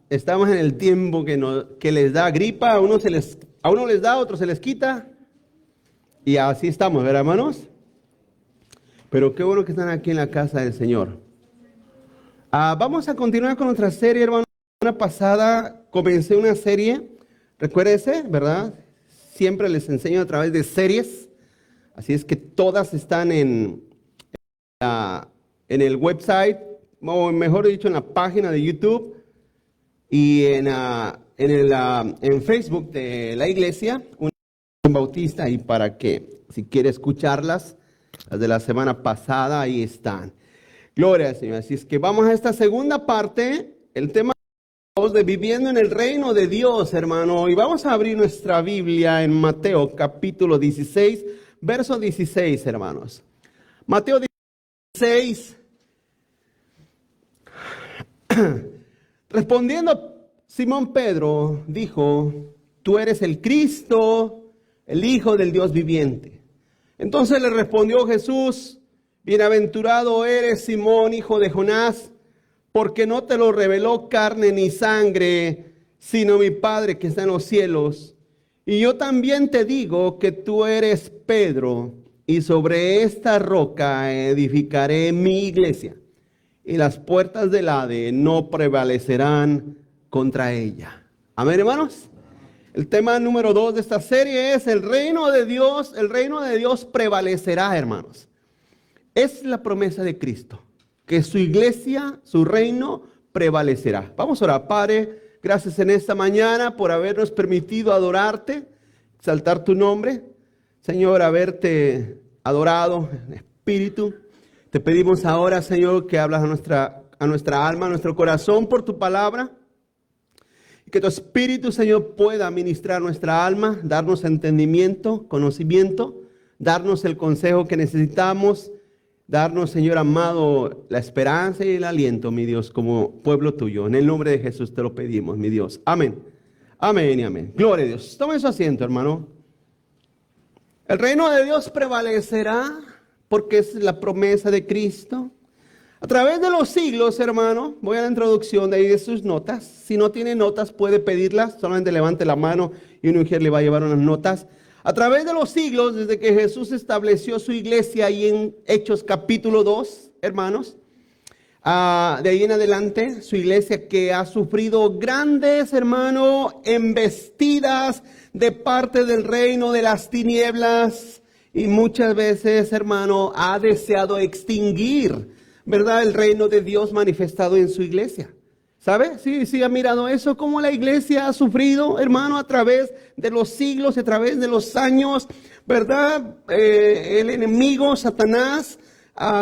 Estamos en el tiempo que les da gripa, a uno les da, a otros se les quita. Y así estamos, ¿verdad, hermanos? Pero qué bueno que están aquí en la casa del Señor. Vamos a continuar con nuestra serie, hermanos. La semana pasada comencé una serie, recuérdese, ¿verdad? Siempre les enseño a través de series. Así es que todas están en el website, o mejor dicho, en la página de YouTube y en Facebook de la iglesia, un bautista, y para que, si quiere escucharlas, las de la semana pasada, ahí están. Gloria al Señor. Así es que vamos a esta segunda parte, el tema de viviendo en el reino de Dios, hermano. Y vamos a abrir nuestra Biblia en Mateo capítulo 16, verso 16, hermanos. Mateo 16. Respondiendo Simón Pedro, dijo: tú eres el Cristo, el Hijo del Dios viviente. Entonces le respondió Jesús: bienaventurado eres, Simón, hijo de Jonás, porque no te lo reveló carne ni sangre, sino mi Padre que está en los cielos. Y yo también te digo que tú eres Pedro, y sobre esta roca edificaré mi iglesia, y las puertas del Hades no prevalecerán contra ella. Amén, hermanos. El tema número 2 de esta serie es el reino de Dios. El reino de Dios prevalecerá, hermanos. Es la promesa de Cristo, que su iglesia, su reino prevalecerá. Vamos a orar. Padre, gracias en esta mañana por habernos permitido adorarte, exaltar tu nombre. Señor, haberte adorado en espíritu. Te pedimos ahora, Señor, que hablas a nuestra alma, a nuestro corazón por tu palabra. Y que tu espíritu, Señor, pueda ministrar nuestra alma, darnos entendimiento, conocimiento, darnos el consejo que necesitamos, darnos, Señor amado, la esperanza y el aliento, mi Dios, como pueblo tuyo. En el nombre de Jesús te lo pedimos, mi Dios. Amén. Amén y amén. Gloria a Dios. Tome su asiento, hermano. El reino de Dios prevalecerá porque es la promesa de Cristo. A través de los siglos, hermano, voy a la introducción de ahí de sus notas. Si no tiene notas, puede pedirlas. Solamente levante la mano y una mujer le va a llevar unas notas. A través de los siglos, desde que Jesús estableció su iglesia ahí en Hechos capítulo 2, hermanos, de ahí en adelante, su iglesia que ha sufrido grandes, hermano, embestidas de parte del reino de las tinieblas, y muchas veces, hermano, ha deseado extinguir, ¿verdad?, el reino de Dios manifestado en su iglesia. ¿Sabe? Sí, ha mirado eso, cómo la iglesia ha sufrido, hermano, a través de los siglos, a través de los años, ¿verdad? El enemigo, Satanás,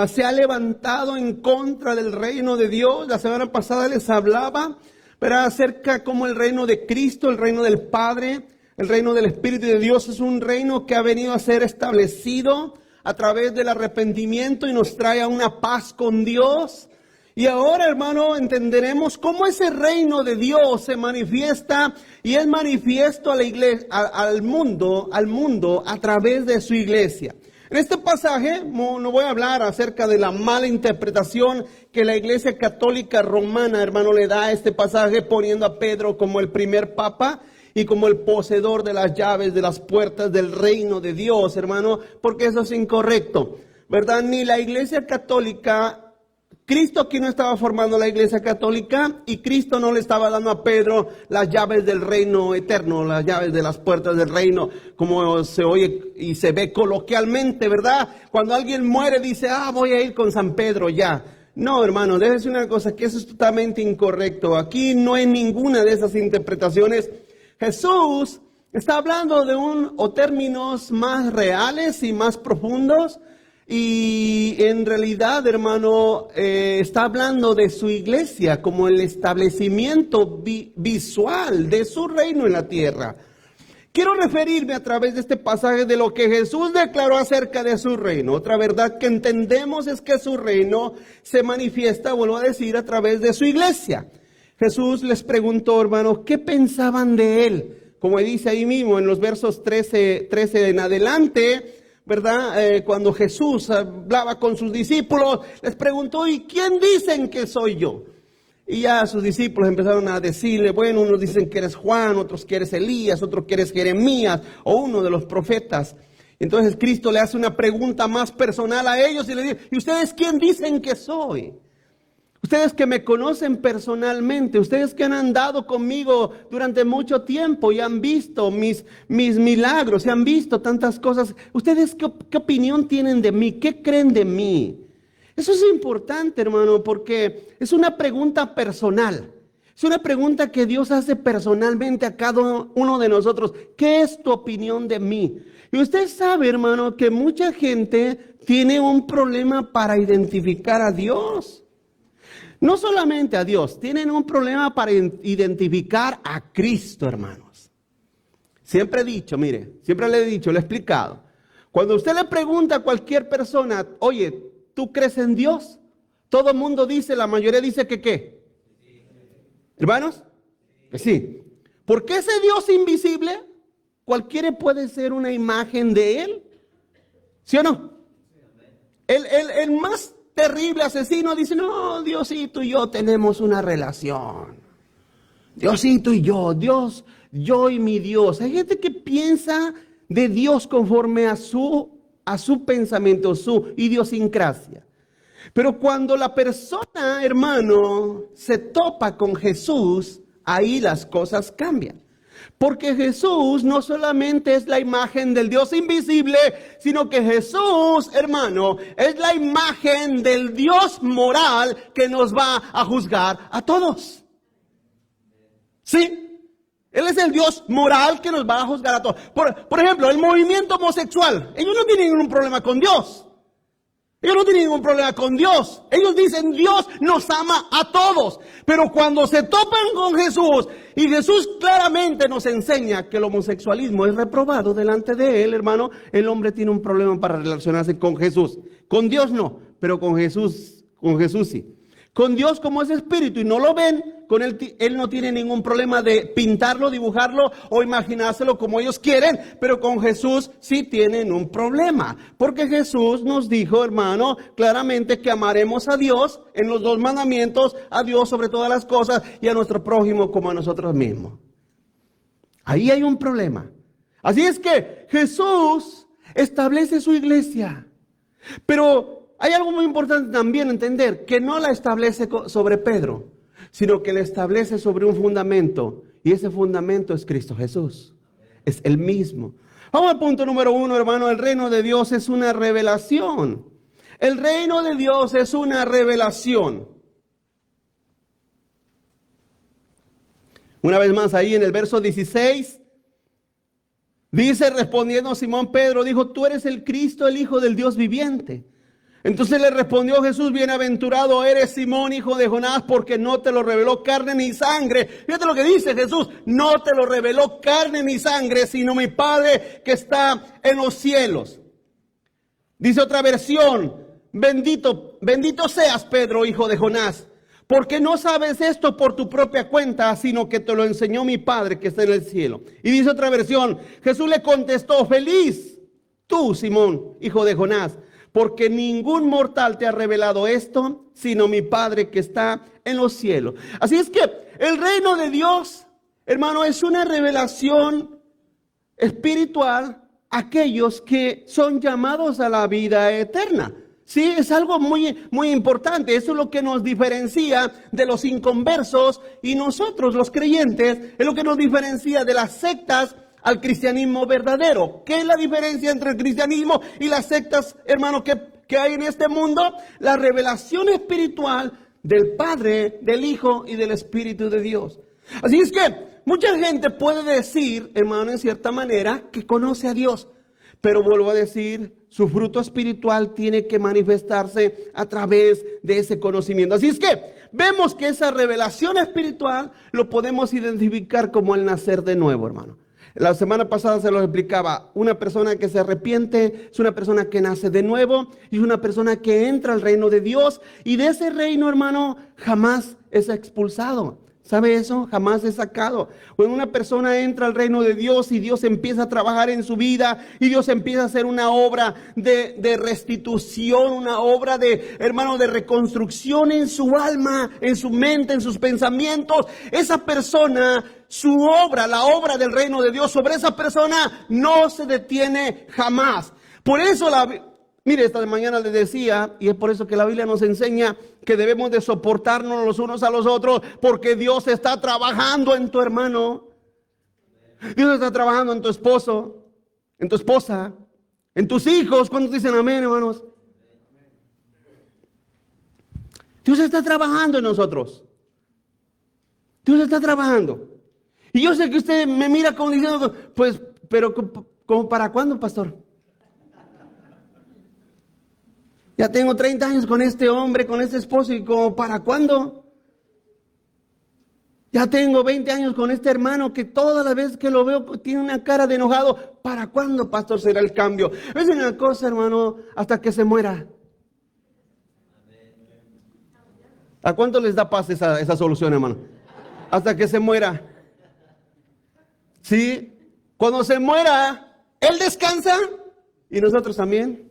se ha levantado en contra del reino de Dios. La semana pasada les hablaba, ¿verdad?, acerca cómo el reino de Cristo, el reino del Padre, el reino del Espíritu de Dios es un reino que ha venido a ser establecido a través del arrepentimiento y nos trae a una paz con Dios. Y ahora, hermano, entenderemos cómo ese reino de Dios se manifiesta y es manifiesto a la iglesia, al mundo a través de su iglesia. En este pasaje no voy a hablar acerca de la mala interpretación que la Iglesia Católica Romana, hermano, le da a este pasaje, poniendo a Pedro como el primer papa y como el poseedor de las llaves de las puertas del reino de Dios, hermano, porque eso es incorrecto, ¿verdad? Ni la Iglesia Católica, Cristo aquí no estaba formando la iglesia católica y Cristo no le estaba dando a Pedro las llaves del reino eterno, las llaves de las puertas del reino, como se oye y se ve coloquialmente, ¿verdad? Cuando alguien muere dice, voy a ir con San Pedro ya. No, hermano, déjese una cosa, que eso es totalmente incorrecto. Aquí no hay ninguna de esas interpretaciones. Jesús está hablando de términos más reales y más profundos. Y en realidad, hermano, está hablando de su iglesia como el establecimiento visual de su reino en la tierra. Quiero referirme a través de este pasaje de lo que Jesús declaró acerca de su reino. Otra verdad que entendemos es que su reino se manifiesta, vuelvo a decir, a través de su iglesia. Jesús les preguntó, hermanos, ¿qué pensaban de él? Como dice ahí mismo en los versos 13 en adelante, ¿verdad? Cuando Jesús hablaba con sus discípulos, les preguntó, ¿y quién dicen que soy yo? Y ya sus discípulos empezaron a decirle, bueno, unos dicen que eres Juan, otros que eres Elías, otros que eres Jeremías o uno de los profetas. Entonces Cristo le hace una pregunta más personal a ellos y le dice, ¿y ustedes quién dicen que soy? Ustedes que me conocen personalmente, ustedes que han andado conmigo durante mucho tiempo y han visto mis milagros y han visto tantas cosas, ¿ustedes qué opinión tienen de mí? ¿Qué creen de mí? Eso es importante, hermano, porque es una pregunta personal. Es una pregunta que Dios hace personalmente a cada uno de nosotros. ¿Qué es tu opinión de mí? Y usted sabe, hermano, que mucha gente tiene un problema para identificar a Dios. No solamente a Dios, tienen un problema para identificar a Cristo, hermanos. Siempre he dicho, mire, siempre le he dicho, le he explicado. Cuando usted le pregunta a cualquier persona, oye, ¿tú crees en Dios? Todo el mundo dice, la mayoría dice que ¿qué? ¿Hermanos? Que sí. Porque ese Dios invisible, cualquiera puede ser una imagen de Él. ¿Sí o no? El más terrible asesino dice, no, Diosito y yo tenemos una relación. Diosito y yo, Dios, yo y mi Dios. Hay gente que piensa de Dios conforme a su pensamiento, su idiosincrasia. Pero cuando la persona, hermano, se topa con Jesús, ahí las cosas cambian. Porque Jesús no solamente es la imagen del Dios invisible, sino que Jesús, hermano, es la imagen del Dios moral que nos va a juzgar a todos. ¿Sí? Él es el Dios moral que nos va a juzgar a todos. Por ejemplo, el movimiento homosexual, ellos no tienen ningún problema con Dios. Ellos no tienen ningún problema con Dios. Ellos dicen, Dios nos ama a todos. Pero cuando se topan con Jesús, y Jesús claramente nos enseña que el homosexualismo es reprobado delante de Él, hermano, el hombre tiene un problema para relacionarse con Jesús. Con Dios no, pero con Jesús sí. Con Dios, como es espíritu y no lo ven, con él no tiene ningún problema de pintarlo, dibujarlo o imaginárselo como ellos quieren, pero con Jesús sí tienen un problema. Porque Jesús nos dijo, hermano, claramente que amaremos a Dios en los 2 mandamientos, a Dios sobre todas las cosas y a nuestro prójimo como a nosotros mismos. Ahí hay un problema. Así es que Jesús establece su iglesia, pero hay algo muy importante también entender, que no la establece sobre Pedro, sino que la establece sobre un fundamento, y ese fundamento es Cristo Jesús, es el mismo. Vamos al punto número 1, hermano. El reino de Dios es una revelación. El reino de Dios es una revelación. Una vez más ahí en el verso 16, dice, respondiendo Simón Pedro, dijo, tú eres el Cristo, el Hijo del Dios viviente. Entonces le respondió Jesús, bienaventurado eres Simón, hijo de Jonás, porque no te lo reveló carne ni sangre. Fíjate lo que dice Jesús, no te lo reveló carne ni sangre, sino mi Padre que está en los cielos. Dice otra versión, bendito seas Pedro, hijo de Jonás, porque no sabes esto por tu propia cuenta, sino que te lo enseñó mi Padre que está en el cielo. Y dice otra versión, Jesús le contestó, feliz tú, Simón, hijo de Jonás, porque ningún mortal te ha revelado esto, sino mi Padre que está en los cielos. Así es que el reino de Dios, hermano, es una revelación espiritual a aquellos que son llamados a la vida eterna. Sí, es algo muy, muy importante. Eso es lo que nos diferencia de los inconversos, y nosotros, los creyentes, es lo que nos diferencia de las sectas al cristianismo verdadero. ¿Qué es la diferencia entre el cristianismo y las sectas, hermano, que hay en este mundo? La revelación espiritual del Padre, del Hijo y del Espíritu de Dios. Así es que mucha gente puede decir, hermano, en cierta manera, que conoce a Dios. Pero vuelvo a decir, su fruto espiritual tiene que manifestarse a través de ese conocimiento. Así es que vemos que esa revelación espiritual lo podemos identificar como el nacer de nuevo, hermano. La semana pasada se los explicaba, una persona que se arrepiente es una persona que nace de nuevo, y es una persona que entra al reino de Dios, y de ese reino, hermano, jamás es expulsado. ¿Sabe eso? Jamás es sacado. Cuando una persona entra al reino de Dios y Dios empieza a trabajar en su vida y Dios empieza a hacer una obra de restitución, una obra hermano, de reconstrucción en su alma, en su mente, en sus pensamientos, esa persona, su obra, la obra del reino de Dios sobre esa persona no se detiene jamás. Por eso mire, esta mañana les decía, y es por eso que la Biblia nos enseña que debemos de soportarnos los unos a los otros, porque Dios está trabajando en tu hermano. Dios está trabajando en tu esposo, en tu esposa, en tus hijos. ¿Cuántos dicen amén, hermanos? Dios está trabajando en nosotros. Dios está trabajando. Y yo sé que usted me mira como diciendo, pues, pero ¿como para cuándo, pastor? Ya tengo 30 años con este hombre, con este esposo, y ¿como para cuándo? Ya tengo 20 años con este hermano que todas las veces que lo veo tiene una cara de enojado. ¿Para cuándo, pastor, será el cambio? Es una cosa, hermano, hasta que se muera. ¿A cuánto les da paz esa solución, hermano? Hasta que se muera. ¿Sí? Cuando se muera, Él descansa y nosotros también.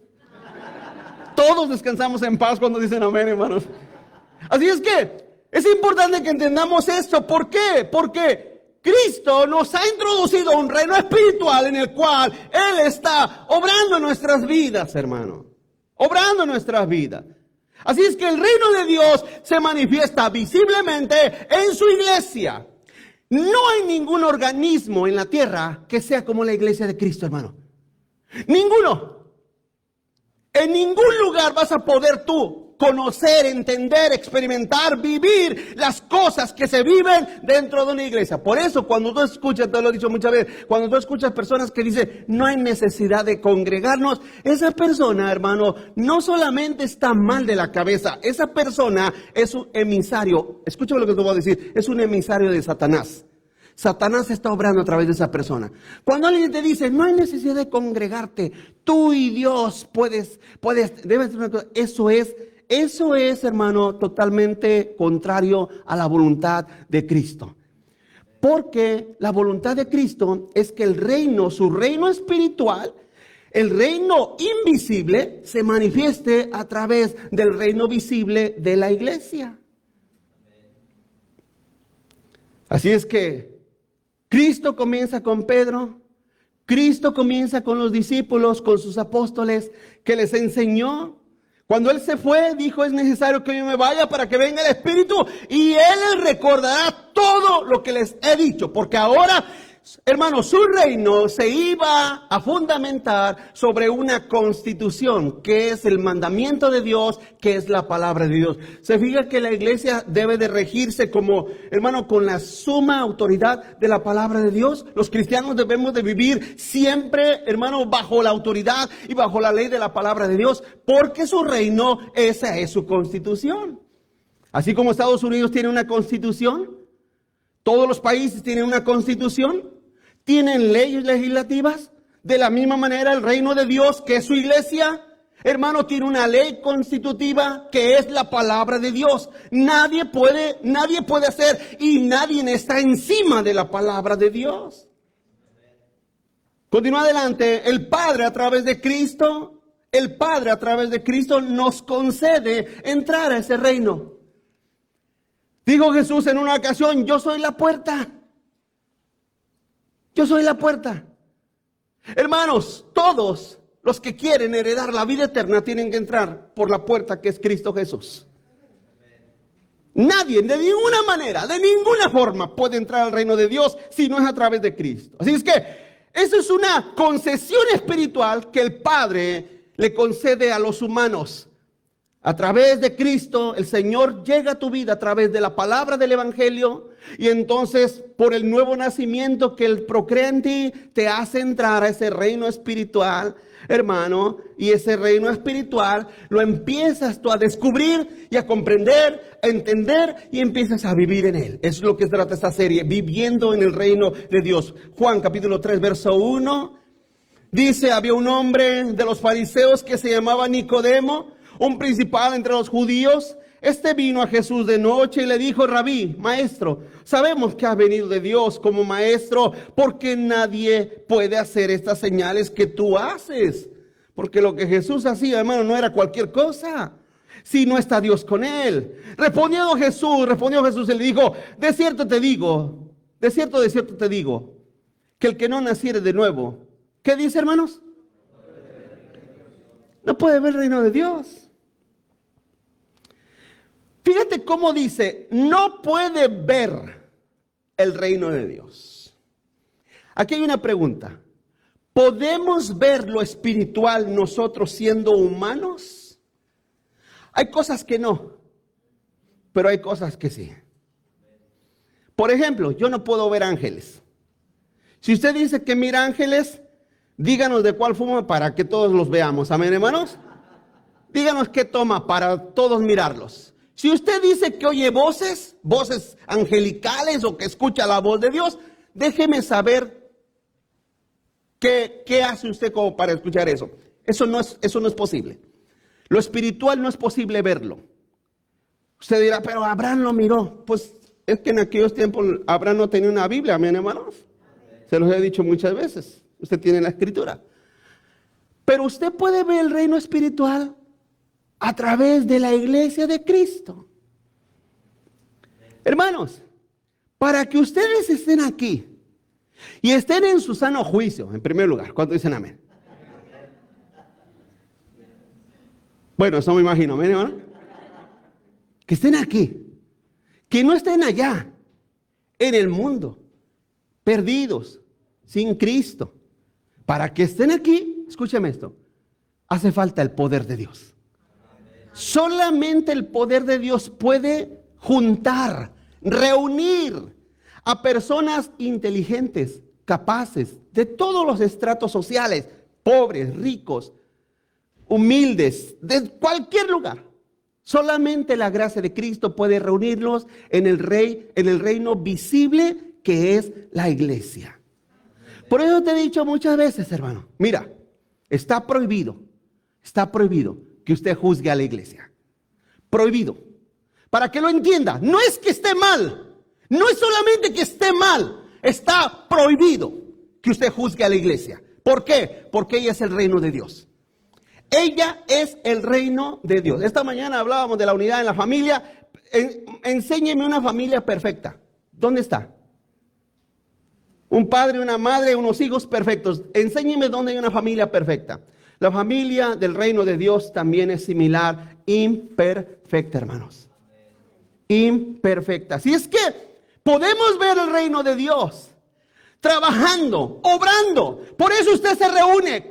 Todos descansamos en paz cuando dicen amén, hermanos. Así es que es importante que entendamos esto. ¿Por qué? Porque Cristo nos ha introducido a un reino espiritual en el cual Él está obrando en nuestras vidas, hermano. Obrando en nuestras vidas. Así es que el reino de Dios se manifiesta visiblemente en su iglesia. No hay ningún organismo en la tierra que sea como la iglesia de Cristo, hermano. Ninguno. En ningún lugar vas a poder tú conocer, entender, experimentar, vivir las cosas que se viven dentro de una iglesia. Por eso cuando tú escuchas, te lo he dicho muchas veces, cuando tú escuchas personas que dicen no hay necesidad de congregarnos, esa persona, hermano, no solamente está mal de la cabeza, esa persona es un emisario, escúchame lo que te voy a decir, es un emisario de Satanás. Satanás está obrando a través de esa persona. Cuando alguien te dice, no hay necesidad de congregarte, tú y Dios debes hacer una cosa. Eso es, hermano, totalmente contrario a la voluntad de Cristo. Porque la voluntad de Cristo es que el reino, su reino espiritual, el reino invisible, se manifieste a través del reino visible de la iglesia. Así es que Cristo comienza con Pedro, Cristo comienza con los discípulos, con sus apóstoles, que les enseñó. Cuando Él se fue, dijo, es necesario que yo me vaya para que venga el Espíritu y Él les recordará todo lo que les he dicho. Porque ahora, hermanos, su reino se iba a fundamentar sobre una constitución, que es el mandamiento de Dios, que es la palabra de Dios. Se fija que la iglesia debe de regirse como, hermano, con la suma autoridad de la palabra de Dios. Los cristianos debemos de vivir siempre, hermano, bajo la autoridad y bajo la ley de la palabra de Dios, porque su reino, esa es su constitución. Así como Estados Unidos tiene una constitución, todos los países tienen una constitución, tienen leyes legislativas. De la misma manera el reino de Dios, que es su iglesia, hermano, tiene una ley constitutiva que es la palabra de Dios. Nadie puede hacer y nadie está encima de la palabra de Dios. Continúa adelante. El Padre a través de Cristo nos concede entrar a ese reino. Dijo Jesús en una ocasión, yo soy la puerta. Yo soy la puerta. Hermanos, todos los que quieren heredar la vida eterna tienen que entrar por la puerta que es Cristo Jesús. Nadie, de ninguna manera, de ninguna forma puede entrar al reino de Dios si no es a través de Cristo. Así es que eso es una concesión espiritual que el Padre le concede a los humanos. A través de Cristo, el Señor llega a tu vida a través de la palabra del Evangelio. Y entonces, por el nuevo nacimiento que Él procrea en ti, te hace entrar a ese reino espiritual, hermano. Y ese reino espiritual lo empiezas tú a descubrir y a comprender, a entender y empiezas a vivir en Él. Es lo que trata esta serie, viviendo en el reino de Dios. Juan capítulo 3, verso 1. Dice, había un hombre de los fariseos que se llamaba Nicodemo, un principal entre los judíos. Este vino a Jesús de noche y le dijo: Rabí, maestro, sabemos que has venido de Dios como maestro, porque nadie puede hacer estas señales que tú haces. Porque lo que Jesús hacía, hermano, no era cualquier cosa, si no está Dios con él. Respondió Jesús y le dijo: de cierto te digo, de cierto te digo, que el que no naciere de nuevo, ¿qué dice, hermanos? No puede ver el reino de Dios. Fíjate cómo dice: no puede ver el reino de Dios. Aquí hay una pregunta. ¿Podemos ver lo espiritual nosotros siendo humanos? Hay cosas que no, pero hay cosas que sí. Por ejemplo, yo no puedo ver ángeles. Si usted dice que mira ángeles, díganos de cuál fuma para que todos los veamos. Amén, hermanos. Díganos qué toma para todos mirarlos. Si usted dice que oye voces angelicales o que escucha la voz de Dios, déjeme saber qué hace usted como para escuchar eso. Eso no es posible. Lo espiritual no es posible verlo. Usted dirá: pero Abraham lo miró. Pues es que en aquellos tiempos Abraham no tenía una Biblia, amén, hermanos. Se los he dicho muchas veces. Usted tiene la escritura. Pero usted puede ver el reino espiritual a través de la iglesia de Cristo. Hermanos, para que ustedes estén aquí y estén en su sano juicio, en primer lugar, ¿cuántos dicen amén? Bueno, eso me imagino, amén, hermano. Que estén aquí, que no estén allá, en el mundo, perdidos, sin Cristo. Para que estén aquí, escúcheme esto, hace falta el poder de Dios. Solamente el poder de Dios puede juntar, reunir a personas inteligentes, capaces, de todos los estratos sociales, pobres, ricos, humildes, de cualquier lugar. Solamente la gracia de Cristo puede reunirlos en el reino visible que es la iglesia. Por eso te he dicho muchas veces, hermano, mira, está prohibido que usted juzgue a la iglesia. Prohibido. Para que lo entienda, no es que esté mal, no es solamente que esté mal, está prohibido que usted juzgue a la iglesia. ¿Por qué? Porque ella es el reino de Dios. Ella es el reino de Dios. Esta mañana hablábamos de la unidad en la familia. Enséñeme una familia perfecta. ¿Dónde está? Un padre, una madre, unos hijos perfectos. Enséñeme dónde hay una familia perfecta. La familia del reino de Dios también es similar, imperfecta, hermanos. Imperfecta. Si es que podemos ver el reino de Dios trabajando, obrando. Por eso usted se reúne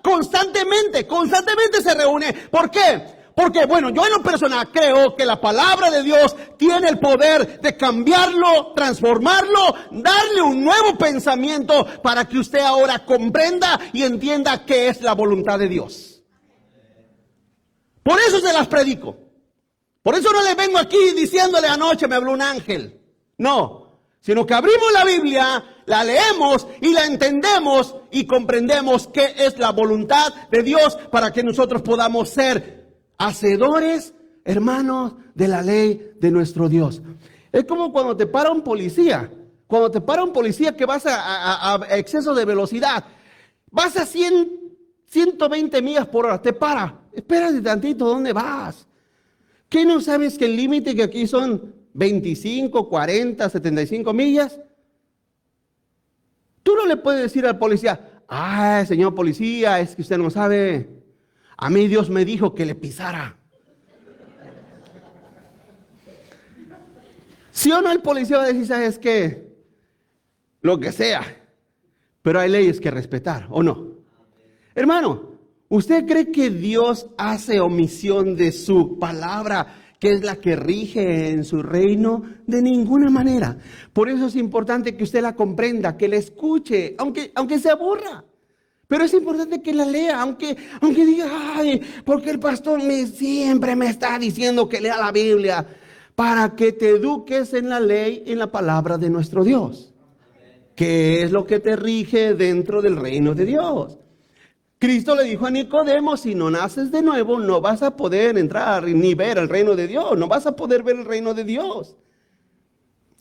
constantemente se reúne. ¿Por qué? Porque, bueno, yo en lo personal creo que la palabra de Dios tiene el poder de cambiarlo, transformarlo, darle un nuevo pensamiento para que usted ahora comprenda y entienda qué es la voluntad de Dios. Por eso se las predico. Por eso no le vengo aquí diciéndole: anoche me habló un ángel. No, sino que abrimos la Biblia, la leemos y la entendemos y comprendemos qué es la voluntad de Dios para que nosotros podamos ser hacedores, hermanos, de la ley de nuestro Dios. Es como cuando te para un policía. Cuando te para un policía que vas a exceso de velocidad. Vas a 120 millas por hora. Te para. Espérate tantito, ¿dónde vas? ¿Qué no sabes que el límite que aquí son 25, 40, 75 millas? Tú no le puedes decir al policía: ay, señor policía, es que usted no sabe. A mí Dios me dijo que le pisara. ¿Sí o no el policía va a decir: sabes qué? Lo que sea. Pero hay leyes que respetar, ¿o no? Hermano, ¿usted cree que Dios hace omisión de su palabra, que es la que rige en su reino? De ninguna manera. Por eso es importante que usted la comprenda, que la escuche, aunque se aburra. Pero es importante que la lea, aunque diga: ay, porque el pastor siempre me está diciendo que lea la Biblia, para que te eduques en la ley, en la palabra de nuestro Dios. ¿Qué es lo que te rige dentro del reino de Dios? Cristo le dijo a Nicodemo, si no naces de nuevo, no vas a poder entrar ni ver el reino de Dios. No vas a poder ver el reino de Dios.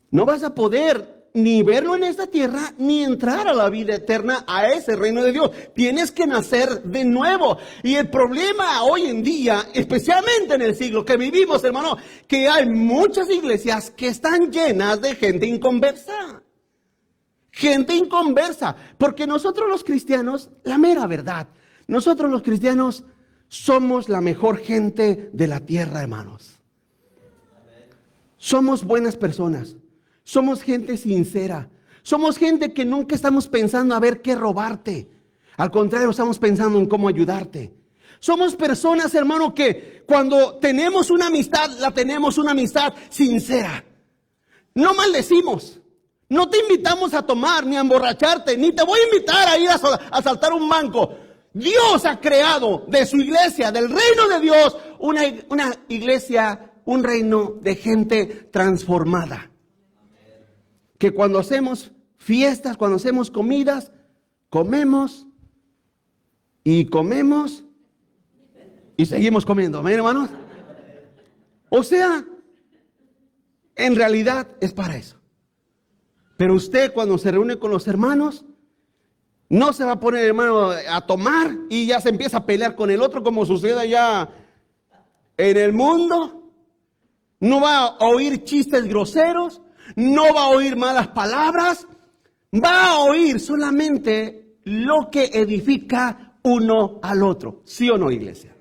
No vas a poder ni verlo en esta tierra, ni entrar a la vida eterna, a ese reino de Dios. Tienes que nacer de nuevo. Y el problema hoy en día, especialmente en el siglo que vivimos, hermano, que hay muchas iglesias que están llenas de gente inconversa. Gente inconversa. Porque nosotros los cristianos, la mera verdad, nosotros los cristianos somos la mejor gente de la tierra, hermanos. Somos buenas personas. Somos gente sincera. Somos gente que nunca estamos pensando a ver qué robarte. Al contrario, estamos pensando en cómo ayudarte. Somos personas, hermano, que cuando tenemos una amistad, la tenemos una amistad sincera. No maldecimos. No te invitamos a tomar ni a emborracharte, ni te voy a invitar a ir a asaltar un banco. Dios ha creado de su iglesia, del reino de Dios, una iglesia, un reino de gente transformada. Que cuando hacemos fiestas, cuando hacemos comidas, comemos y seguimos comiendo. ¿Amén, hermanos? O sea, en realidad es para eso. Pero usted cuando se reúne con los hermanos, no se va a poner, hermano, a tomar y ya se empieza a pelear con el otro como sucede allá en el mundo. No va a oír chistes groseros. No va a oír malas palabras, va a oír solamente lo que edifica uno al otro. ¿Sí o no, iglesia?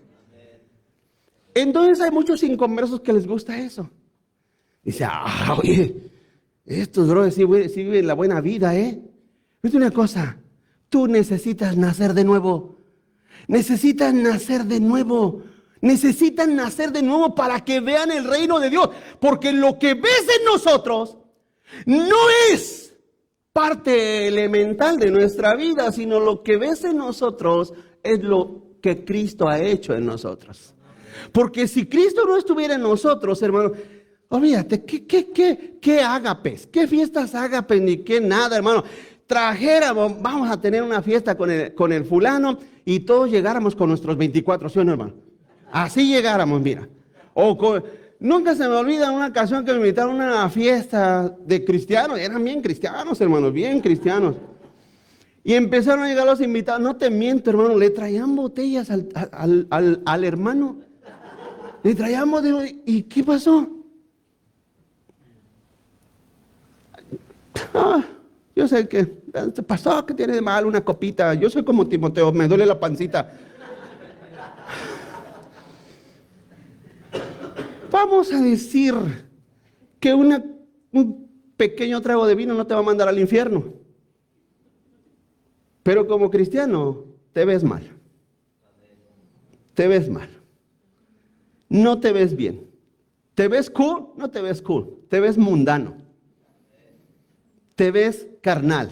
Entonces hay muchos inconversos que les gusta eso. Dice, oye, estos brothers sí viven la buena vida, ¿eh? Fíjate una cosa, tú necesitas nacer de nuevo. Necesitas nacer de nuevo. Necesitan nacer de nuevo para que vean el reino de Dios. Porque lo que ves en nosotros no es parte elemental de nuestra vida, sino lo que ves en nosotros es lo que Cristo ha hecho en nosotros. Porque si Cristo no estuviera en nosotros, hermano, olvídate, ¿qué ágapes? ¿Qué fiestas ágapes? Ni qué nada, hermano. Trajéramos, vamos a tener una fiesta con el fulano y todos llegáramos con nuestros 24, ¿sí o no, hermano? Así llegáramos, mira. Nunca se me olvida una ocasión que me invitaron a una fiesta de cristianos. Eran bien cristianos, hermanos, bien cristianos. Y empezaron a llegar los invitados. No te miento, hermano, le traían botellas al hermano. Le traían botellas. ¿Y qué pasó? Yo sé que pasó, que tiene de mal una copita. Yo soy como Timoteo, me duele la pancita. Vamos a decir que un pequeño trago de vino no te va a mandar al infierno. Pero como cristiano te ves mal. Te ves mal. No te ves bien. ¿Te ves cool? No te ves cool. Te ves mundano. Te ves carnal.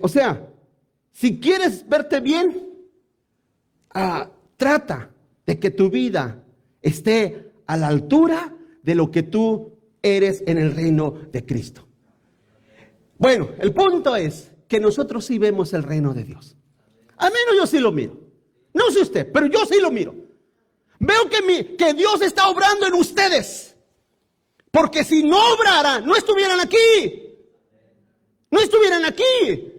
O sea, si quieres verte bien, trata de que tu vida esté a la altura de lo que tú eres en el reino de Cristo. Bueno, el punto es que nosotros sí vemos el reino de Dios. Al menos yo sí lo miro. No sé usted, pero yo sí lo miro. Veo que Dios está obrando en ustedes. Porque si no obrara, no estuvieran aquí. No estuvieran aquí.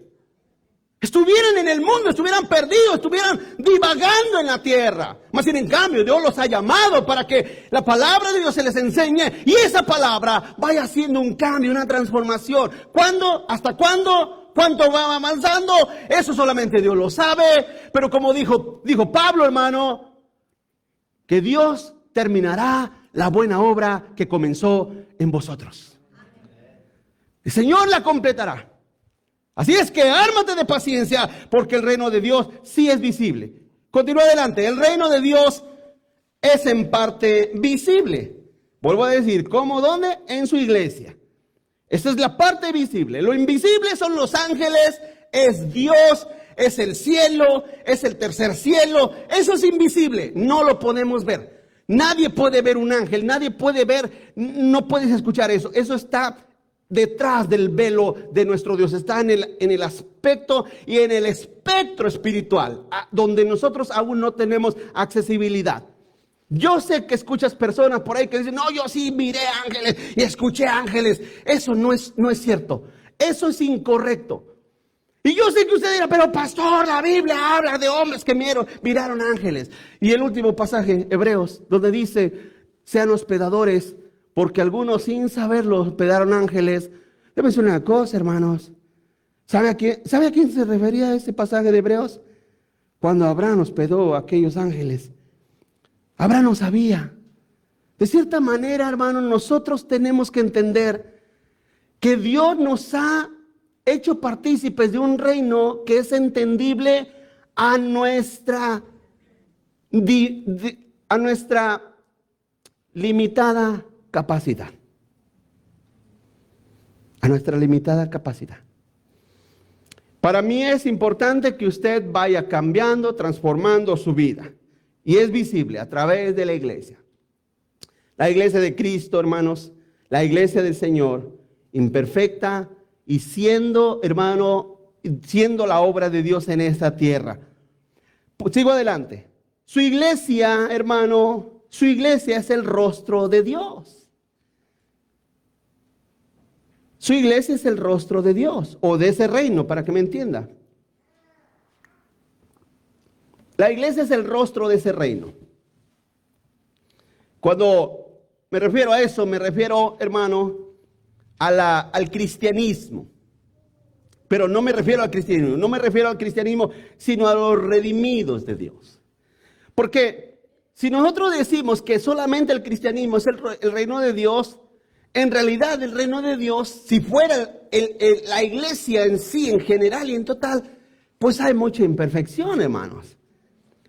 Estuvieran en el mundo, estuvieran perdidos, estuvieran divagando en la tierra. Más bien, en cambio, Dios los ha llamado para que la palabra de Dios se les enseñe y esa palabra vaya haciendo un cambio, una transformación. ¿Cuándo? ¿Hasta cuándo? ¿Cuánto va avanzando? Eso solamente Dios lo sabe. Pero como dijo Pablo, hermano, que Dios terminará la buena obra que comenzó en vosotros. El Señor la completará. Así es que ármate de paciencia, porque el reino de Dios sí es visible. Continúa adelante. El reino de Dios es en parte visible. Vuelvo a decir, ¿cómo? ¿Dónde? En su iglesia. Esa es la parte visible. Lo invisible son los ángeles, es Dios, es el cielo, es el tercer cielo. Eso es invisible, no lo podemos ver. Nadie puede ver un ángel, nadie puede ver, no puedes escuchar eso. Eso está detrás del velo de nuestro Dios, está en el aspecto y en el espectro espiritual, donde nosotros aún no tenemos accesibilidad. Yo sé que escuchas personas por ahí que dicen, no, yo sí miré ángeles y escuché ángeles. Eso no es cierto. Eso es incorrecto. Y yo sé que usted dirá, pero pastor, la Biblia habla de hombres que miraron ángeles. Y el último pasaje, Hebreos, donde dice, sean hospedadores, porque algunos sin saberlo hospedaron ángeles. Debe decir una cosa, hermanos. ¿Sabe a quién se refería ese pasaje de Hebreos? Cuando Abraham hospedó a aquellos ángeles. Abraham no sabía. De cierta manera, hermanos, nosotros tenemos que entender que Dios nos ha hecho partícipes de un reino que es entendible a nuestra limitada capacidad. A nuestra limitada capacidad. Para mí es importante que usted vaya cambiando, transformando su vida. Y es visible a través de la iglesia. La iglesia de Cristo, hermanos, la iglesia del Señor, imperfecta y siendo, hermano, siendo la obra de Dios en esta tierra. Sigo adelante. Su iglesia, hermano, su iglesia es el rostro de Dios. Su iglesia es el rostro de Dios, o de ese reino, para que me entienda. La iglesia es el rostro de ese reino. Cuando me refiero a eso, me refiero, hermano, al cristianismo. Pero no me refiero al cristianismo, sino a los redimidos de Dios. Porque si nosotros decimos que solamente el cristianismo es el reino de Dios, en realidad el reino de Dios, si fuera la iglesia en sí, en general y en total, pues hay mucha imperfección, hermanos.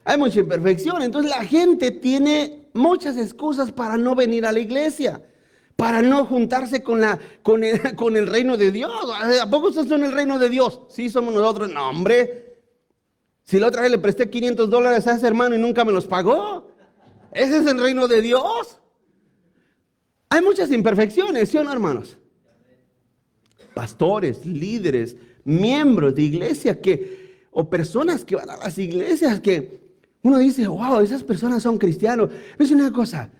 Hay mucha imperfección. Entonces la gente tiene muchas excusas para no venir a la iglesia, para no juntarse con el reino de Dios. ¿A poco ustedes son el reino de Dios? Sí, somos nosotros. No, hombre. Si la otra vez le presté $500 a ese hermano y nunca me los pagó. Ese es el reino de Dios. Hay muchas imperfecciones, ¿sí o no, hermanos? Pastores, líderes, miembros de iglesia o personas que van a las iglesias que uno dice, wow, esas personas son cristianos. Es una cosa,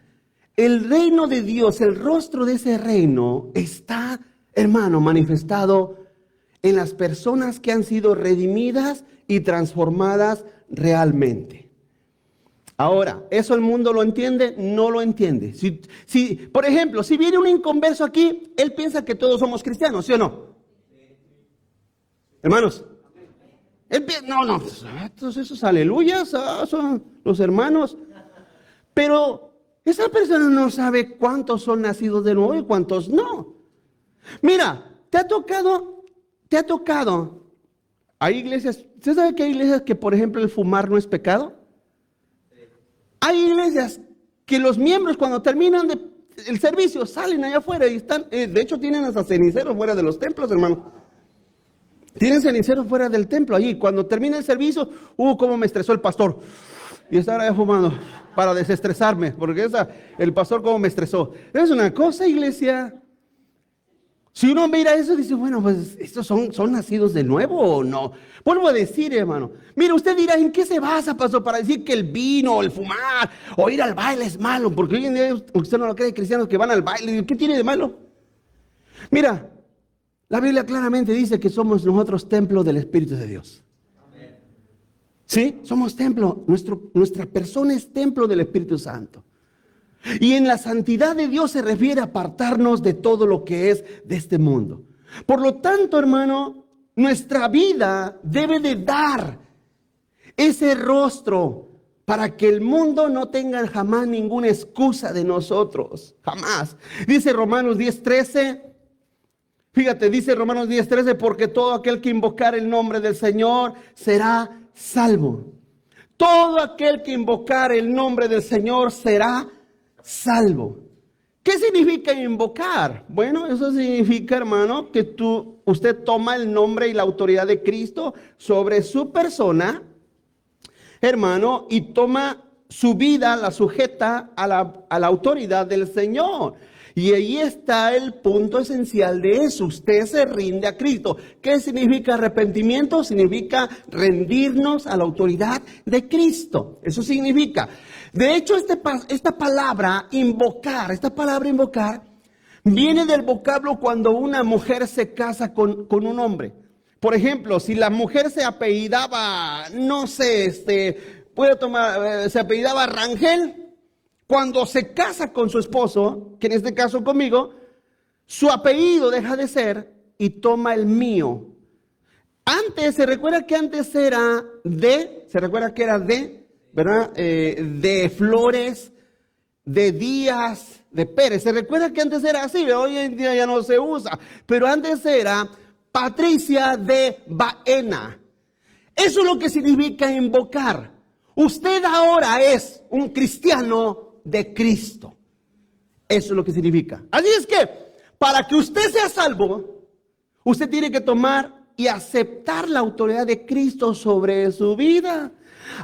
el reino de Dios, el rostro de ese reino está, hermano, manifestado en las personas que han sido redimidas y transformadas realmente. Ahora, ¿eso el mundo lo entiende? No lo entiende. Por ejemplo, si viene un inconverso aquí, él piensa que todos somos cristianos, ¿sí o no? Hermanos, no, todos esos aleluyas son los hermanos. Pero esa persona no sabe cuántos son nacidos de nuevo y cuántos no. Mira, te ha tocado. Hay iglesias, ¿usted sabe que hay iglesias que, por ejemplo, el fumar no es pecado? Hay iglesias que los miembros cuando terminan el servicio salen allá afuera y están, de hecho tienen hasta ceniceros fuera de los templos, hermano. Tienen ceniceros fuera del templo allí. Cuando termina el servicio, cómo me estresó el pastor. Y estar ahí fumando para desestresarme, porque el pastor cómo me estresó. Es una cosa, iglesia. Si uno mira eso, dice, bueno, pues, ¿estos son nacidos de nuevo o no? Vuelvo a decir, hermano. Mira, usted dirá, ¿en qué se basa, pastor, para decir que el vino, el fumar, o ir al baile es malo? Porque hoy en día usted no lo cree, cristianos que van al baile. ¿Qué tiene de malo? Mira, la Biblia claramente dice que somos nosotros templo del Espíritu de Dios. ¿Sí? Somos templo. Nuestra persona es templo del Espíritu Santo. Y en la santidad de Dios se refiere a apartarnos de todo lo que es de este mundo. Por lo tanto, hermano, nuestra vida debe de dar ese rostro para que el mundo no tenga jamás ninguna excusa de nosotros. Jamás. Dice Romanos 10:13. Fíjate, dice Romanos 10:13, porque todo aquel que invocar el nombre del Señor será salvo. Todo aquel que invocar el nombre del Señor será salvo. ¿Qué significa invocar? Bueno, eso significa, hermano, que usted toma el nombre y la autoridad de Cristo sobre su persona, hermano, y toma su vida, la sujeta a la autoridad del Señor. Y ahí está el punto esencial de eso. Usted se rinde a Cristo. ¿Qué significa arrepentimiento? Significa rendirnos a la autoridad de Cristo. Eso significa. De hecho, esta palabra invocar, viene del vocablo cuando una mujer se casa con un hombre. Por ejemplo, si la mujer se apellidaba, no sé, se apellidaba Rangel. Cuando se casa con su esposo, que en este caso conmigo, su apellido deja de ser y toma el mío. Antes, se recuerda que antes era ¿verdad? De Flores, de Díaz, de Pérez. Se recuerda que antes era así, hoy en día ya no se usa, pero antes era Patricia de Baena. Eso es lo que significa invocar. Usted ahora es un cristiano de Cristo. Eso es lo que significa. Así es que, para que usted sea salvo, usted tiene que tomar y aceptar la autoridad de Cristo sobre su vida.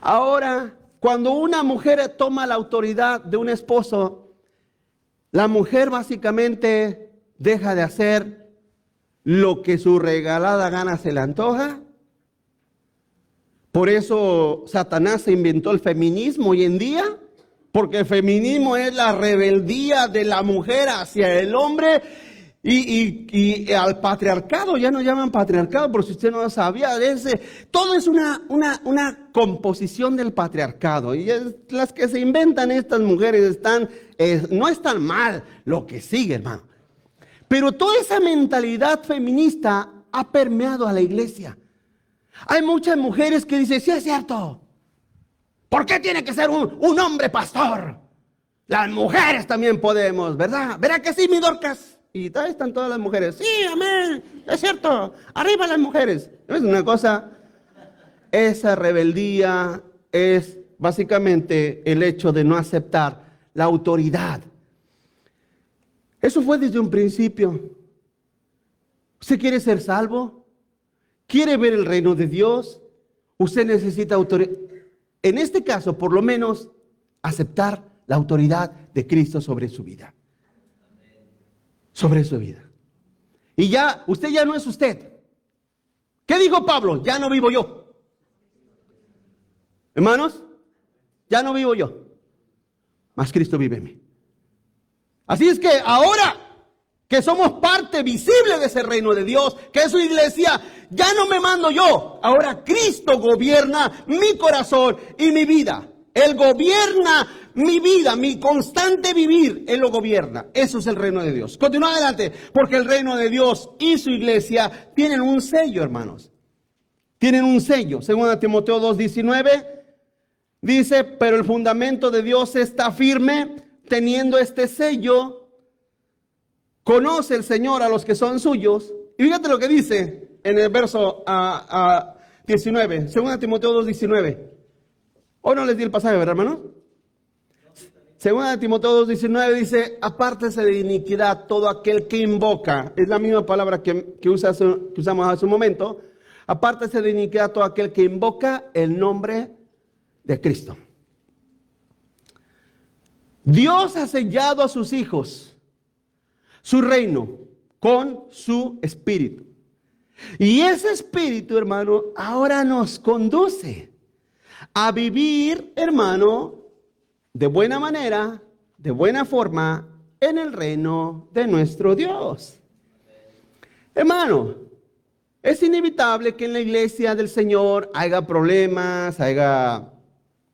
Ahora, cuando una mujer toma la autoridad de un esposo, la mujer básicamente deja de hacer lo que su regalada gana se le antoja. Por eso Satanás se inventó el feminismo hoy en día. Porque el feminismo es la rebeldía de la mujer hacia el hombre y al patriarcado. Ya no llaman patriarcado, por si usted no lo sabía. Todo es una composición del patriarcado. Y las que se inventan estas mujeres no están mal lo que sigue, hermano. Pero toda esa mentalidad feminista ha permeado a la iglesia. Hay muchas mujeres que dicen, sí es cierto. ¿Por qué tiene que ser un hombre pastor? Las mujeres también podemos, ¿verdad? ¿Verdad que sí, mi Dorcas? Y ahí están todas las mujeres. Sí, amén, es cierto. Arriba las mujeres. ¿No es una cosa? Esa rebeldía es básicamente el hecho de no aceptar la autoridad. Eso fue desde un principio. ¿Usted quiere ser salvo? ¿Quiere ver el reino de Dios? Usted necesita autoridad. En este caso, por lo menos, aceptar la autoridad de Cristo sobre su vida. Sobre su vida. Y ya, usted ya no es usted. ¿Qué dijo Pablo? Ya no vivo yo. Hermanos, ya no vivo yo. Mas Cristo vive en mí. Así es que ahora que somos parte visible de ese reino de Dios, que es su iglesia, ya no me mando yo. Ahora Cristo gobierna mi corazón y mi vida. Él gobierna mi vida, mi constante vivir, Él lo gobierna. Eso es el reino de Dios. Continúa adelante, porque el reino de Dios y su iglesia tienen un sello, hermanos. Tienen un sello. Según Timoteo 2:19, dice, pero el fundamento de Dios está firme, teniendo este sello. Conoce el Señor a los que son suyos. Y fíjate lo que dice en el verso 19, según Timoteo 2:19. Hoy no les di el pasaje, ¿verdad, hermano? Según Timoteo 2:19 dice, apártese de iniquidad todo aquel que invoca. Es la misma palabra que usamos hace un momento. Apártese de iniquidad todo aquel que invoca el nombre de Cristo. Dios ha sellado a sus hijos su reino con su espíritu. Y ese espíritu, hermano, ahora nos conduce a vivir, hermano, de buena manera, de buena forma, en el reino de nuestro Dios. Hermano, es inevitable que en la iglesia del Señor haya problemas, haya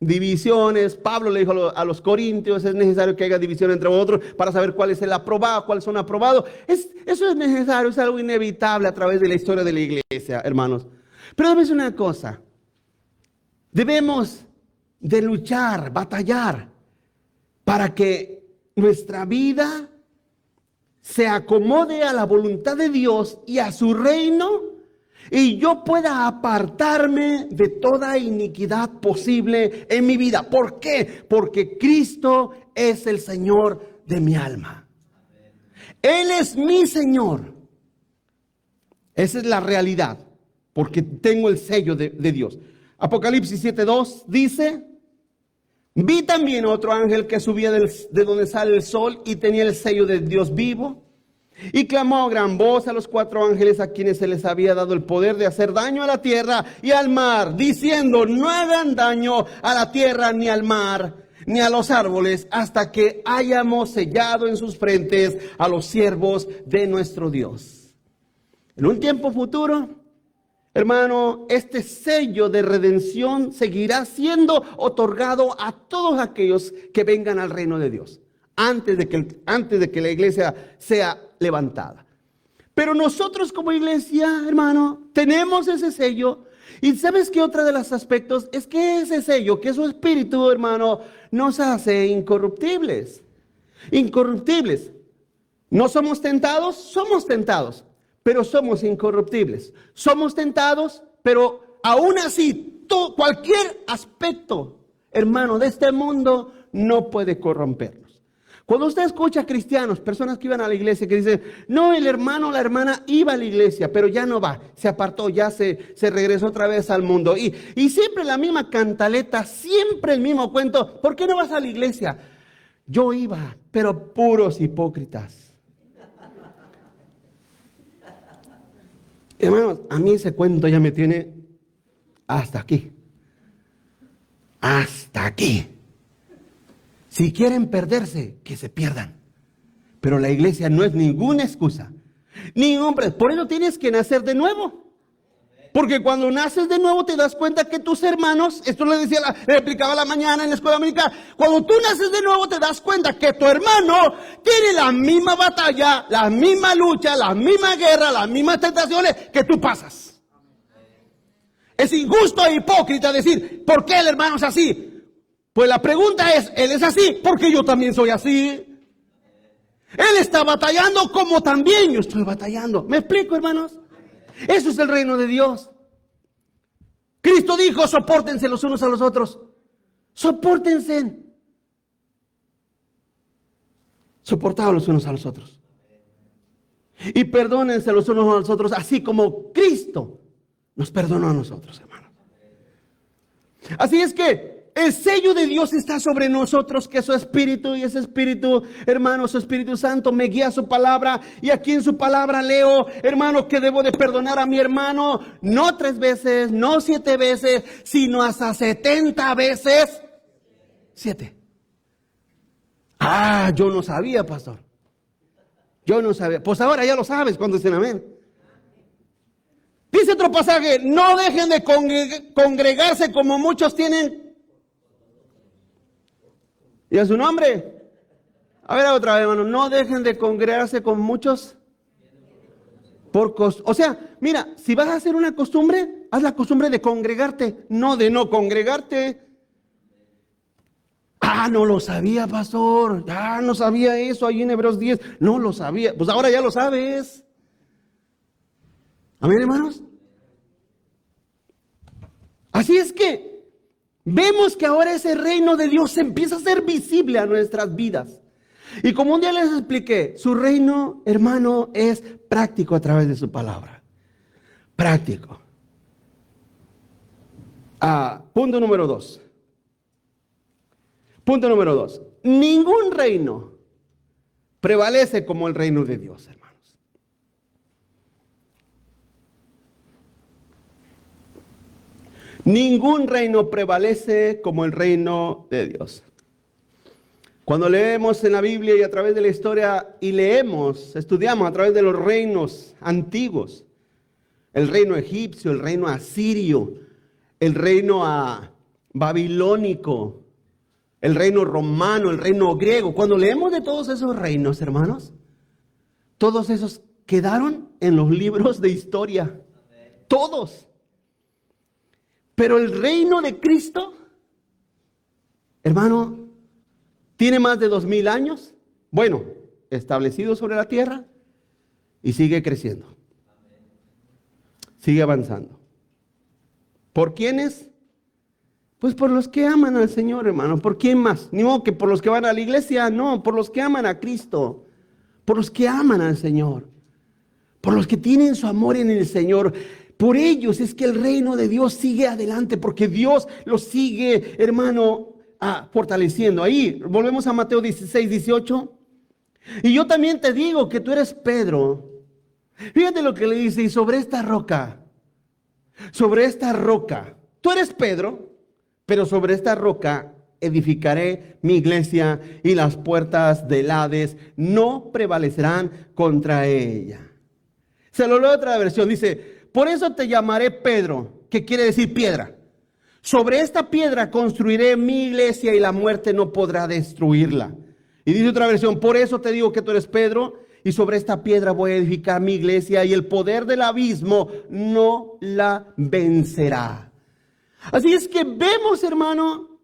divisiones. Pablo le dijo a los corintios, es necesario que haya división entre vosotros para saber cuál es el aprobado, cuáles son aprobados. Eso es necesario, es algo inevitable a través de la historia de la iglesia, hermanos. Pero debemos una cosa, debemos de luchar, batallar, para que nuestra vida se acomode a la voluntad de Dios y a su reino, y yo pueda apartarme de toda iniquidad posible en mi vida. ¿Por qué? Porque Cristo es el Señor de mi alma. Él es mi Señor. Esa es la realidad, porque tengo el sello de Dios. Apocalipsis 7:2 dice, Vi también otro ángel que subía de donde sale el sol y tenía el sello de Dios vivo. Y clamó a gran voz a los 4 ángeles a quienes se les había dado el poder de hacer daño a la tierra y al mar, diciendo: no hagan daño a la tierra ni al mar ni a los árboles, hasta que hayamos sellado en sus frentes a los siervos de nuestro Dios. En un tiempo futuro, hermano, este sello de redención seguirá siendo otorgado a todos aquellos que vengan al reino de Dios, antes de que la iglesia sea levantada. Pero nosotros como iglesia, hermano, tenemos ese sello. Y ¿sabes qué? Otro de los aspectos es que ese sello, que su espíritu, hermano, nos hace incorruptibles. Incorruptibles. ¿No somos tentados? Somos tentados, pero somos incorruptibles. Somos tentados, pero aún así, cualquier aspecto, hermano, de este mundo no puede corrompernos. Cuando usted escucha a cristianos, personas que iban a la iglesia, que dicen: no, el hermano o la hermana iba a la iglesia, pero ya no va, se apartó, ya se regresó otra vez al mundo. Y siempre la misma cantaleta, siempre el mismo cuento: ¿por qué no vas a la iglesia? Yo iba, pero puros hipócritas. Hermanos, a mí ese cuento ya me tiene hasta aquí. Hasta aquí. Si quieren perderse, que se pierdan. Pero la iglesia no es ninguna excusa. Por eso tienes que nacer de nuevo. Porque cuando naces de nuevo te das cuenta que tus hermanos, esto le explicaba la mañana en la escuela dominical, cuando tú naces de nuevo te das cuenta que tu hermano tiene la misma batalla, la misma lucha, la misma guerra, las mismas tentaciones que tú pasas. Es injusto e hipócrita decir: ¿por qué el hermano es así? Pues la pregunta es: él es así porque yo también soy así. Él está batallando como también yo estoy batallando. ¿Me explico, hermanos? Eso es el reino de Dios. Cristo dijo: sopórtense los unos a los otros. Sopórtense. Soportados los unos a los otros. Y perdónense los unos a los otros, así como Cristo nos perdonó a nosotros, hermanos. Así es que el sello de Dios está sobre nosotros, que es su espíritu, y ese espíritu, hermano, su Espíritu Santo me guía a su palabra, y aquí en su palabra leo, hermano, que debo de perdonar a mi hermano, no 3 veces, no 7 veces, sino hasta 70 veces 7. Ah, yo no sabía, pastor. Yo no sabía. Pues ahora ya lo sabes cuando dicen amén. Dice otro pasaje: no dejen de congregarse como muchos tienen. ¿Y a su nombre? A ver, otra vez, hermano. No dejen de congregarse con muchos. O sea, mira, si vas a hacer una costumbre, haz la costumbre de congregarte, no de no congregarte. Ah, no lo sabía, pastor. Ah, no sabía eso ahí en Hebreos 10. No lo sabía. Pues ahora ya lo sabes. Amén, hermanos. Así es que vemos que ahora ese reino de Dios empieza a ser visible a nuestras vidas. Y como un día les expliqué, su reino, hermano, es práctico a través de su palabra. Práctico. Punto número 2. Punto número 2. Ningún reino prevalece como el reino de Dios, hermanos. Ningún reino prevalece como el reino de Dios. Cuando leemos en la Biblia y a través de la historia y estudiamos a través de los reinos antiguos, el reino egipcio, el reino asirio, el reino babilónico, el reino romano, el reino griego. Cuando leemos de todos esos reinos, hermanos, todos esos quedaron en los libros de historia. Todos. Pero el reino de Cristo, hermano, tiene más de 2000 años, bueno, establecido sobre la tierra, y sigue creciendo. Sigue avanzando. ¿Por quiénes? Pues por los que aman al Señor, hermano. ¿Por quién más? Ni modo que por los que van a la iglesia, no, por los que aman a Cristo, por los que aman al Señor, por los que tienen su amor en el Señor. Por ellos es que el reino de Dios sigue adelante, porque Dios los sigue, hermano, fortaleciendo. Ahí, volvemos a Mateo 16, 18. Y yo también te digo que tú eres Pedro. Fíjate lo que le dice, y sobre esta roca, tú eres Pedro, pero sobre esta roca edificaré mi iglesia y las puertas del Hades no prevalecerán contra ella. Se lo leo otra versión, dice, por eso te llamaré Pedro, que quiere decir piedra. Sobre esta piedra construiré mi iglesia y la muerte no podrá destruirla. Y dice otra versión, por eso te digo que tú eres Pedro y sobre esta piedra voy a edificar mi iglesia y el poder del abismo no la vencerá. Así es que vemos, hermano,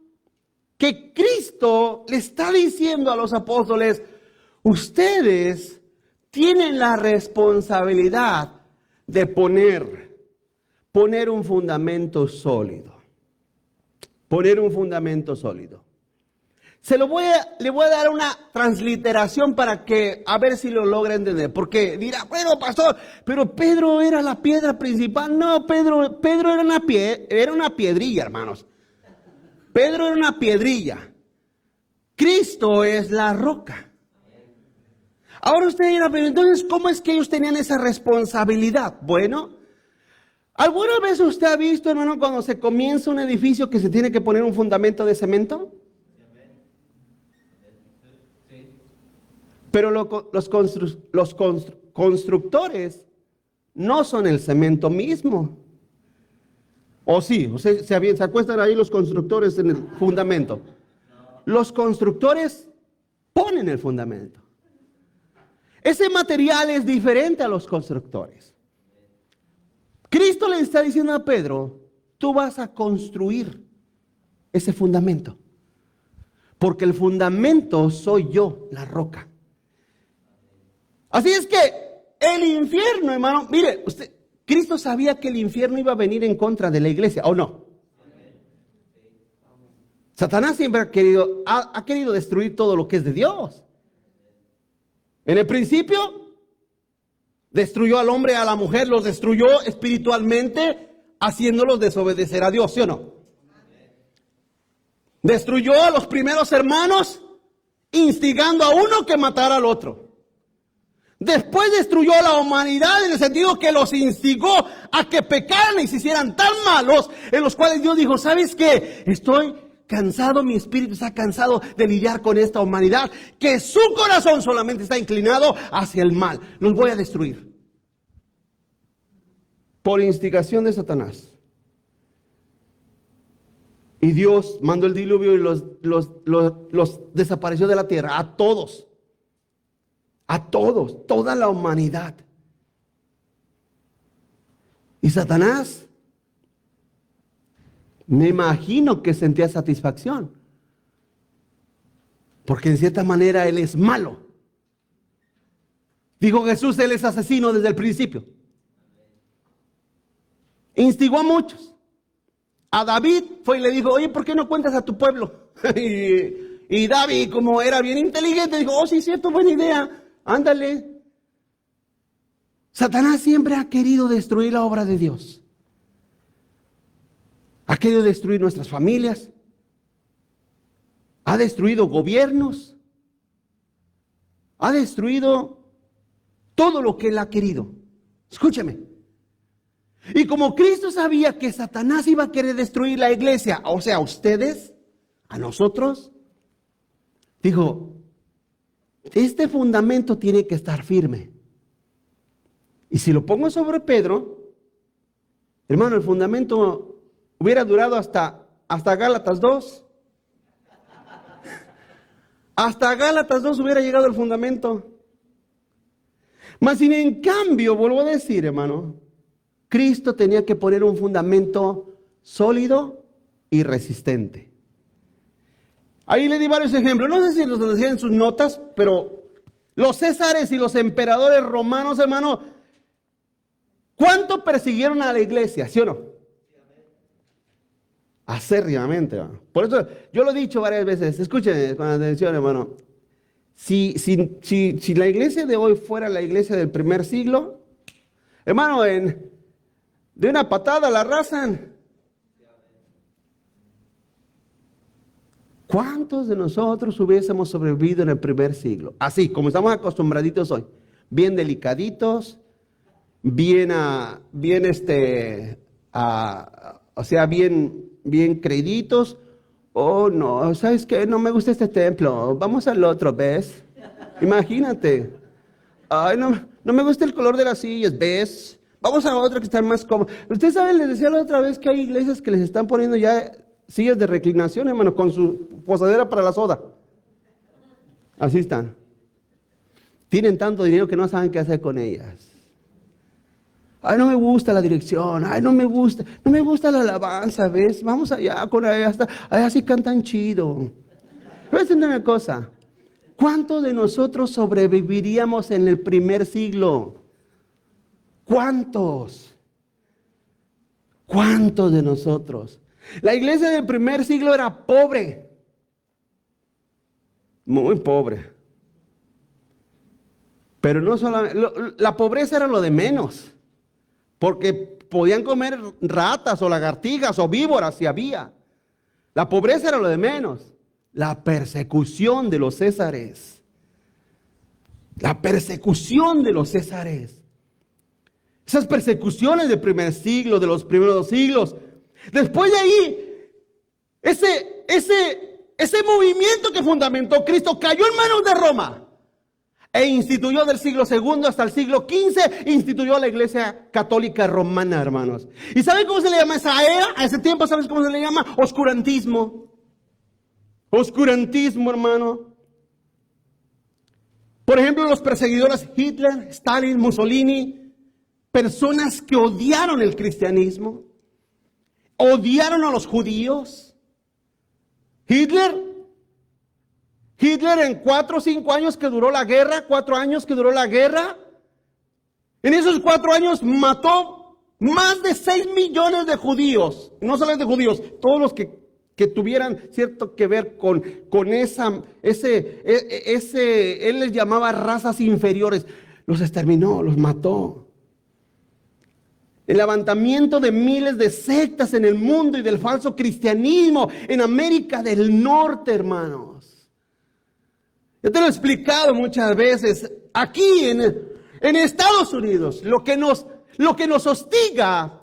que Cristo le está diciendo a los apóstoles, ustedes tienen la responsabilidad de poner un fundamento sólido. Poner un fundamento sólido. Le voy a dar una transliteración para que, a ver si lo logra entender. Porque dirá, bueno, pastor, pero Pedro era la piedra principal. No, Pedro era una piedrilla, hermanos. Pedro era una piedrilla. Cristo es la roca. Ahora usted dirá, pero entonces, ¿cómo es que ellos tenían esa responsabilidad? Bueno, ¿alguna vez usted ha visto, hermano, cuando se comienza un edificio que se tiene que poner un fundamento de cemento? Pero los constructores no son el cemento mismo. ¿O sí? ¿Se acuestan ahí los constructores en el fundamento? Los constructores ponen el fundamento. Ese material es diferente a los constructores. Cristo le está diciendo a Pedro, tú vas a construir ese fundamento. Porque el fundamento soy yo, la roca. Así es que el infierno, hermano, mire, Cristo sabía que el infierno iba a venir en contra de la iglesia, ¿o no? Satanás siempre ha querido destruir todo lo que es de Dios. En el principio, destruyó al hombre y a la mujer, los destruyó espiritualmente, haciéndolos desobedecer a Dios, ¿sí o no? Destruyó a los primeros hermanos, instigando a uno que matara al otro. Después destruyó a la humanidad en el sentido que los instigó a que pecaran y se hicieran tan malos, en los cuales Dios dijo, ¿sabes qué? Estoy cansado, mi espíritu está cansado de lidiar con esta humanidad, que su corazón solamente está inclinado hacia el mal. Los voy a destruir. Por instigación de Satanás. Y Dios mandó el diluvio y los desapareció de la tierra, a todos. A todos, toda la humanidad. Y Satanás, me imagino que sentía satisfacción. Porque en cierta manera él es malo. Dijo Jesús, él es asesino desde el principio. Instigó a muchos. A David fue y le dijo, oye, ¿por qué no cuentas a tu pueblo? y David, como era bien inteligente, dijo, oh, sí, cierto, buena idea. Ándale. Satanás siempre ha querido destruir la obra de Dios. Ha querido destruir nuestras familias. Ha destruido gobiernos. Ha destruido todo lo que él ha querido. Escúcheme. Y como Cristo sabía que Satanás iba a querer destruir la iglesia, o sea, a ustedes, a nosotros, dijo, este fundamento tiene que estar firme. Y si lo pongo sobre Pedro, hermano, el fundamento hubiera durado hasta Gálatas 2. Hasta Gálatas 2 hubiera llegado el fundamento. Mas sin en cambio, vuelvo a decir, hermano, Cristo tenía que poner un fundamento sólido y resistente. Ahí le di varios ejemplos. No sé si los decían en sus notas, pero los césares y los emperadores romanos, hermano, ¿cuánto persiguieron a la iglesia? ¿Sí o no? Acérrimamente, hermano. Por eso yo lo he dicho varias veces. Escúchenme con atención, hermano. Si la iglesia de hoy fuera la iglesia del primer siglo, hermano, de una patada la arrasan. ¿Cuántos de nosotros hubiésemos sobrevivido en el primer siglo? Así, como estamos acostumbraditos hoy. Bien delicaditos, bien creíditos. Oh, no, ¿sabes qué? No me gusta este templo. Vamos al otro, ¿ves? Imagínate. Ay, no me gusta el color de las sillas, ¿ves? Vamos a otro que está más cómodo. Ustedes saben, les decía la otra vez que hay iglesias que les están poniendo ya sillas de reclinación, hermano, con su posadera para la soda. Así están. Tienen tanto dinero que no saben qué hacer con ellas. Ay, no me gusta la dirección. Ay, no me gusta la alabanza, ¿ves? Vamos allá con allá, allá sí cantan chido. Voy a decir una cosa. ¿Cuántos de nosotros sobreviviríamos en el primer siglo? ¿Cuántos? ¿Cuántos de nosotros? La iglesia del primer siglo era pobre. Muy pobre. Pero no solamente, la pobreza era lo de menos. Porque podían comer ratas o lagartijas o víboras si había. La pobreza era lo de menos. La persecución de los césares. La persecución de los césares. Esas persecuciones del primer siglo, de los primeros 2 siglos. Después de ahí, ese movimiento que fundamentó Cristo cayó en manos de Roma. E instituyó del siglo II hasta el siglo XV, instituyó la Iglesia Católica Romana, hermanos. ¿Y saben cómo se le llama esa era? A ese tiempo, ¿sabes cómo se le llama? Oscurantismo. Oscurantismo, hermano. Por ejemplo, los perseguidores Hitler, Stalin, Mussolini, personas que odiaron el cristianismo, odiaron a los judíos. Hitler en 4 o 5 años que duró la guerra, 4 años que duró la guerra, en esos 4 años mató más de 6 millones de judíos. No solamente judíos, todos los que tuvieran cierto que ver con él les llamaba razas inferiores. Los exterminó, los mató. El levantamiento de miles de sectas en el mundo y del falso cristianismo en América del Norte, hermanos. Yo te lo he explicado muchas veces. Aquí en Estados Unidos, lo que nos hostiga,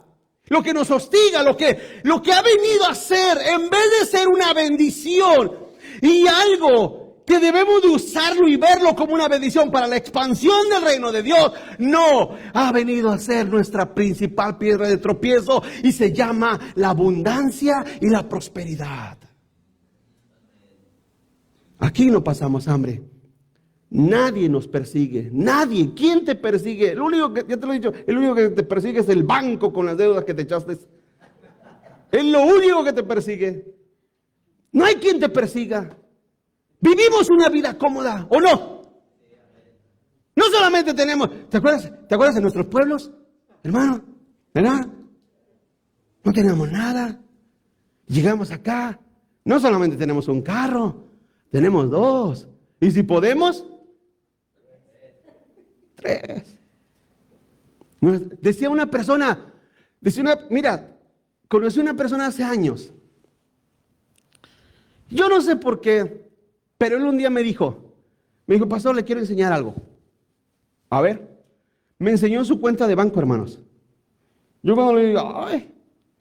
lo que ha venido a ser, en vez de ser una bendición y algo que debemos de usarlo y verlo como una bendición para la expansión del reino de Dios, no, ha venido a ser nuestra principal piedra de tropiezo y se llama la abundancia y la prosperidad. Aquí no pasamos hambre. Nadie nos persigue. Nadie. ¿Quién te persigue? El único que, ya te lo he dicho, el único que te persigue es el banco con las deudas que te echaste. Es lo único que te persigue. No hay quien te persiga. Vivimos una vida cómoda, ¿o no? No solamente tenemos, ¿te acuerdas de nuestros pueblos, hermano? ¿Verdad? No tenemos nada. Llegamos acá. No solamente tenemos un carro. Tenemos 2. Y si podemos, 3. Decía una persona, conocí a una persona hace años. Yo no sé por qué, pero él un día me dijo, pastor, le quiero enseñar algo. A ver, me enseñó su cuenta de banco, hermanos. Yo cuando le digo,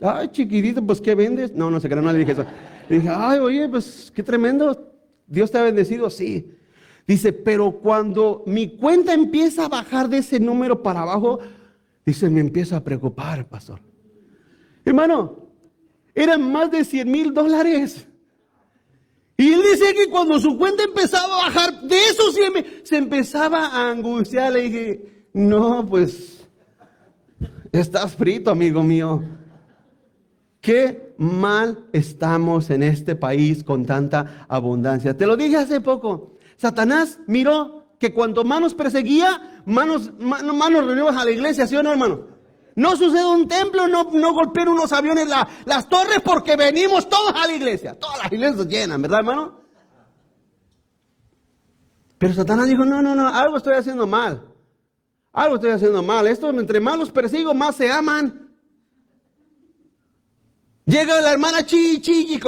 ay, chiquitito, pues, ¿qué vendes? No se crean, no le dije eso. Le dije, ay, oye, pues, qué tremendo. ¿Dios te ha bendecido? Sí. Dice, pero cuando mi cuenta empieza a bajar de ese número para abajo, dice, me empiezo a preocupar, pastor. Hermano, eran más de $100,000. Y él dice que cuando su cuenta empezaba a bajar de esos 100,000, se empezaba a angustiar. Le dije, no, pues, estás frito, amigo mío. Qué mal estamos en este país con tanta abundancia. Te lo dije hace poco. Satanás miró que cuanto más nos perseguía, manos reunimos a la iglesia, ¿sí o no, hermano? No sucede un templo, no golpeen unos aviones las torres porque venimos todos a la iglesia. Todas las iglesias llenan, ¿verdad, hermano? Pero Satanás dijo, no, algo estoy haciendo mal. Algo estoy haciendo mal. Esto, entre más los persigo, más se aman. Llega la hermana chille, chille.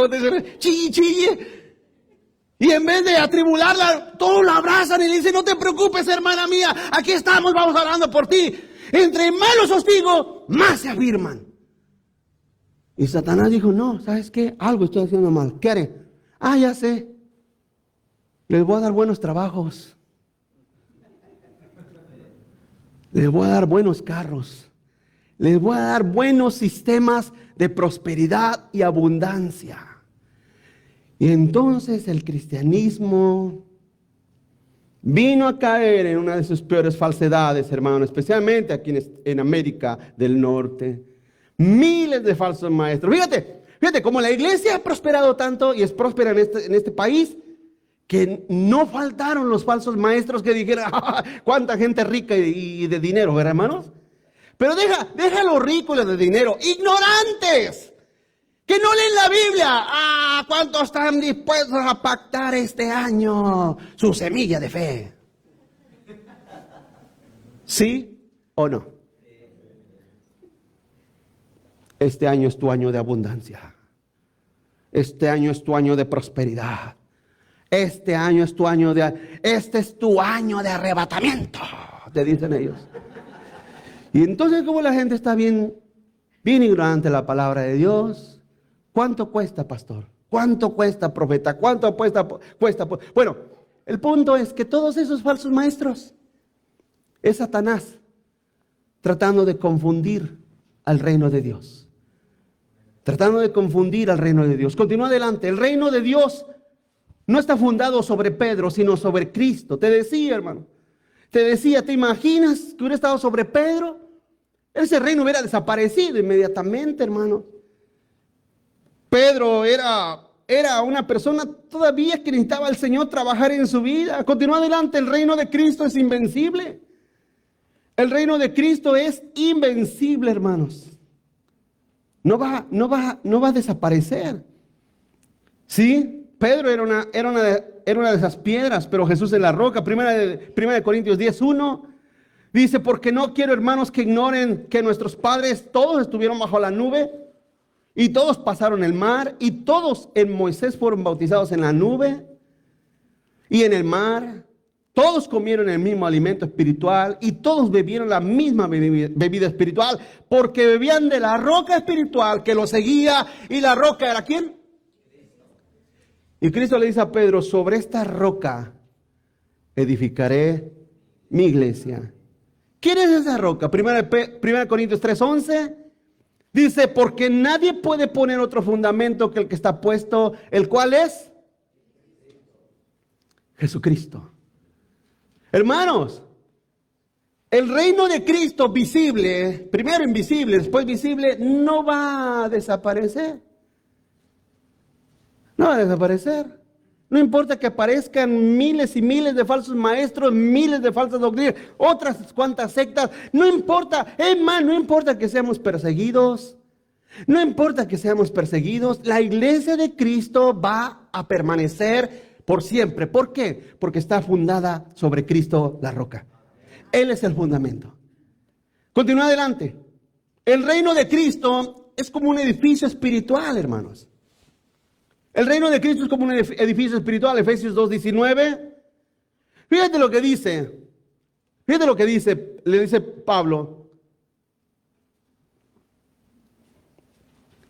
Y en vez de atribularla, todos la abrazan y le dicen, no te preocupes, hermana mía, aquí estamos, vamos orando por ti. Entre más los hostigo, más se afirman. Y Satanás dijo, no, ¿sabes qué? Algo estoy haciendo mal. ¿Qué haré? Ya sé. Les voy a dar buenos trabajos. Les voy a dar buenos carros. Les voy a dar buenos sistemas de prosperidad y abundancia. Y entonces el cristianismo vino a caer en una de sus peores falsedades, hermano, especialmente aquí en América del Norte. Miles de falsos maestros. Fíjate, como la iglesia ha prosperado tanto y es próspera en este país, que no faltaron los falsos maestros que dijeran, cuánta gente rica y de dinero, ¿verdad, hermanos? Pero deja los ricos y los de dinero, ignorantes, que no leen la Biblia. ¿Cuántos están dispuestos a pactar este año su semilla de fe? ¿Sí o no? Este año es tu año de abundancia. Este año es tu año de prosperidad. Este año es tu año este es tu año de arrebatamiento, te dicen ellos. Y entonces, como la gente está bien ignorante de la palabra de Dios, ¿cuánto cuesta, pastor? ¿Cuánto cuesta, profeta? ¿Cuánto cuesta? Bueno, el punto es que todos esos falsos maestros es Satanás tratando de confundir al reino de Dios. Tratando de confundir al reino de Dios. Continúa adelante. El reino de Dios no está fundado sobre Pedro, sino sobre Cristo. Te decía, hermano. ¿te imaginas que hubiera estado sobre Pedro? Ese reino hubiera desaparecido inmediatamente, hermano. Pedro era una persona todavía que necesitaba al Señor trabajar en su vida. Continúa adelante, el reino de Cristo es invencible. El reino de Cristo es invencible, hermanos. No va a desaparecer. Sí, Pedro era una de esas piedras, pero Jesús es la roca. Primera de Corintios 10:1 dice, porque no quiero, hermanos, que ignoren que nuestros padres todos estuvieron bajo la nube y todos pasaron el mar y todos en Moisés fueron bautizados en la nube y en el mar. Todos comieron el mismo alimento espiritual y todos bebieron la misma bebida espiritual, porque bebían de la roca espiritual que los seguía. ¿Y la roca era quién? Y Cristo le dice a Pedro, sobre esta roca edificaré mi iglesia. ¿Quién es esa roca? Primera Corintios 3:11 dice, porque nadie puede poner otro fundamento que el que está puesto, el cual es Jesucristo. Hermanos, el reino de Cristo visible, primero invisible, después visible, no va a desaparecer. No va a desaparecer. No importa que aparezcan miles y miles de falsos maestros, miles de falsas doctrinas, otras cuantas sectas. No importa, no importa que seamos perseguidos. No importa que seamos perseguidos. La iglesia de Cristo va a permanecer por siempre. ¿Por qué? Porque está fundada sobre Cristo la roca. Él es el fundamento. Continúa adelante. El reino de Cristo es como un edificio espiritual, hermanos. El reino de Cristo es como un edificio espiritual. Efesios 2:19. Fíjate lo que dice. Fíjate lo que dice. Le dice Pablo.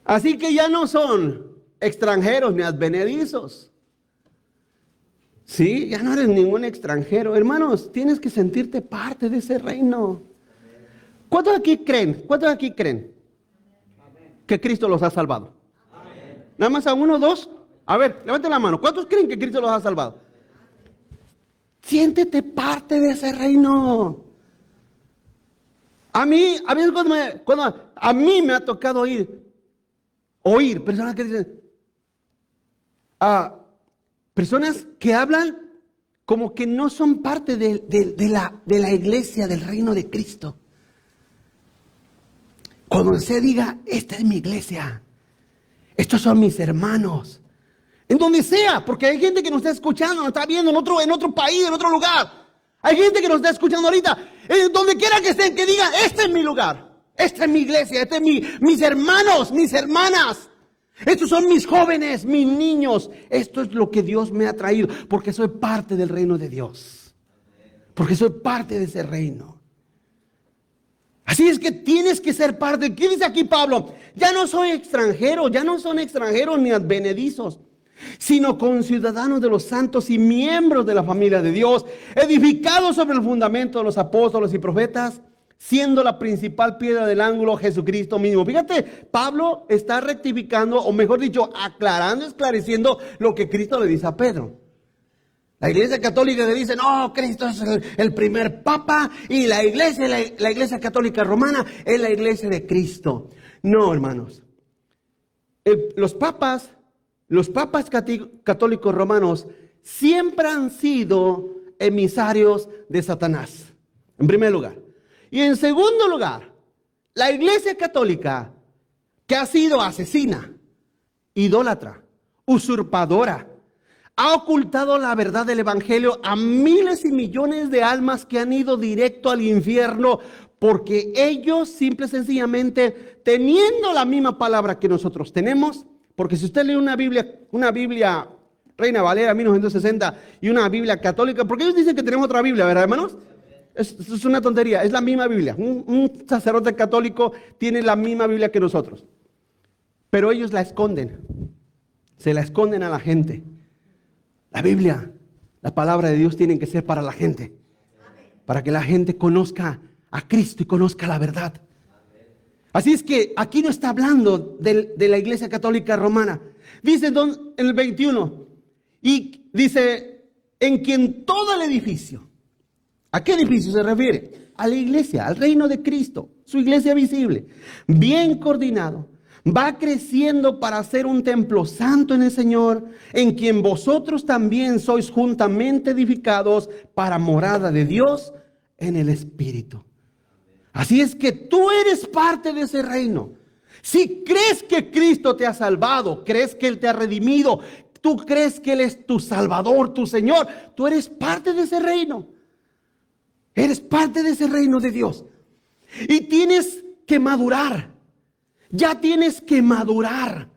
Así que ya no son extranjeros ni advenedizos. Sí, ya no eres ningún extranjero. Hermanos, tienes que sentirte parte de ese reino. ¿Cuántos aquí creen que Cristo los ha salvado? Nada más a uno o dos. A ver, levanten la mano. ¿Cuántos creen que Cristo los ha salvado? Siéntete parte de ese reino. A mí, a veces cuando a mí me ha tocado oír personas que dicen, personas que hablan como que no son parte de la iglesia, del reino de Cristo. Cuando se diga, esta es mi iglesia, estos son mis hermanos, en donde sea, porque hay gente que nos está escuchando, nos está viendo en otro país, en otro lugar. Hay gente que nos está escuchando ahorita, donde quiera que estén, que digan, este es mi lugar, esta es mi iglesia, este es mis hermanos, mis hermanas. Estos son mis jóvenes, mis niños. Esto es lo que Dios me ha traído, porque soy parte del reino de Dios. Porque soy parte de ese reino. Así es que tienes que ser parte. ¿Qué dice aquí Pablo? Ya no soy extranjero, ya no son extranjeros ni advenedizos, sino conciudadanos de los santos y miembros de la familia de Dios, edificados sobre el fundamento de los apóstoles y profetas, siendo la principal piedra del ángulo Jesucristo mismo. Fíjate, Pablo está rectificando, o mejor dicho, aclarando, esclareciendo lo que Cristo le dice a Pedro. La iglesia católica le dice, no, Cristo es el primer papa, y la iglesia católica romana es la iglesia de Cristo. No, hermanos. Los papas católicos romanos siempre han sido emisarios de Satanás, en primer lugar. Y en segundo lugar, la iglesia católica, que ha sido asesina, idólatra, usurpadora, ha ocultado la verdad del evangelio a miles y millones de almas que han ido directo al infierno, porque ellos simple y sencillamente, teniendo la misma palabra que nosotros tenemos, porque si usted lee una Biblia Reina Valera 1960 y una Biblia católica, porque ellos dicen que tenemos otra Biblia, ¿verdad, hermanos? Es una tontería, es la misma Biblia. Un sacerdote católico tiene la misma Biblia que nosotros, pero ellos la esconden, se la esconden a la gente. La Biblia, la palabra de Dios, tiene que ser para la gente, para que la gente conozca a Cristo y conozca la verdad. Así es que aquí no está hablando de la iglesia católica romana. Dice en el 21, y dice, en quien todo el edificio. ¿A qué edificio se refiere? A la iglesia, al reino de Cristo, su iglesia visible, bien coordinado, va creciendo para ser un templo santo en el Señor, en quien vosotros también sois juntamente edificados para morada de Dios en el Espíritu. Así es que tú eres parte de ese reino. Si crees que Cristo te ha salvado, crees que Él te ha redimido, tú crees que Él es tu Salvador, tu Señor, tú eres parte de ese reino. Eres parte de ese reino de Dios. Y tienes que madurar. Ya tienes que madurar.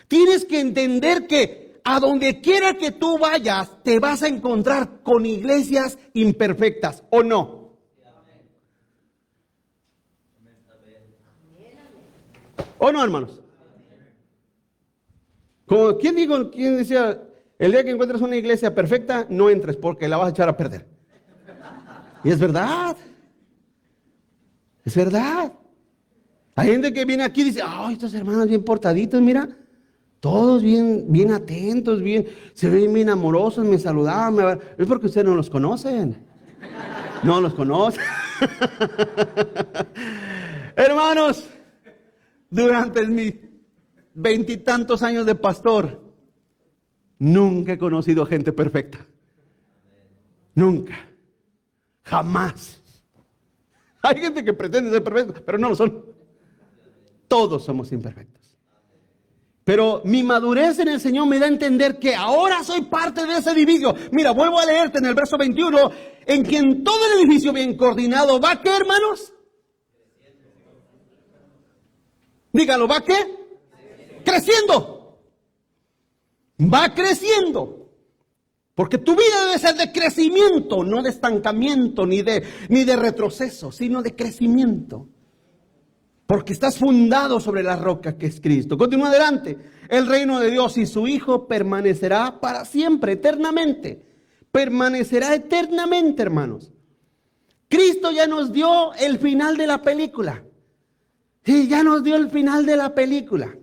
Tienes que entender que a donde quiera que tú vayas, te vas a encontrar con iglesias imperfectas, ¿o no? ¿O no, hermanos? Como, ¿quién decía? El día que encuentres una iglesia perfecta, no entres porque la vas a echar a perder. Y es verdad. Es verdad. Hay gente que viene aquí y dice, ay, estos hermanos bien portaditos, mira, todos bien atentos, se ven bien amorosos, me saludaban. Es porque ustedes no los conocen. No los conocen. Hermanos, durante mis 20 y tantos años de pastor, nunca he conocido gente perfecta. Nunca. Jamás. Hay gente que pretende ser perfecta, pero no lo son. Todos somos imperfectos. Pero mi madurez en el Señor me da a entender que ahora soy parte de ese edificio. Mira, vuelvo a leerte en el verso 21, en quien todo el edificio bien coordinado va, ¿qué, hermanos? Dígalo, ¿va qué? Creciendo. Va creciendo. Porque tu vida debe ser de crecimiento, no de estancamiento, ni de retroceso, sino de crecimiento. Porque estás fundado sobre la roca que es Cristo. Continúa adelante. El reino de Dios y su Hijo permanecerá para siempre, eternamente. Permanecerá eternamente, hermanos. Cristo ya nos dio el final de la película. Sí, ya nos dio el final de la película.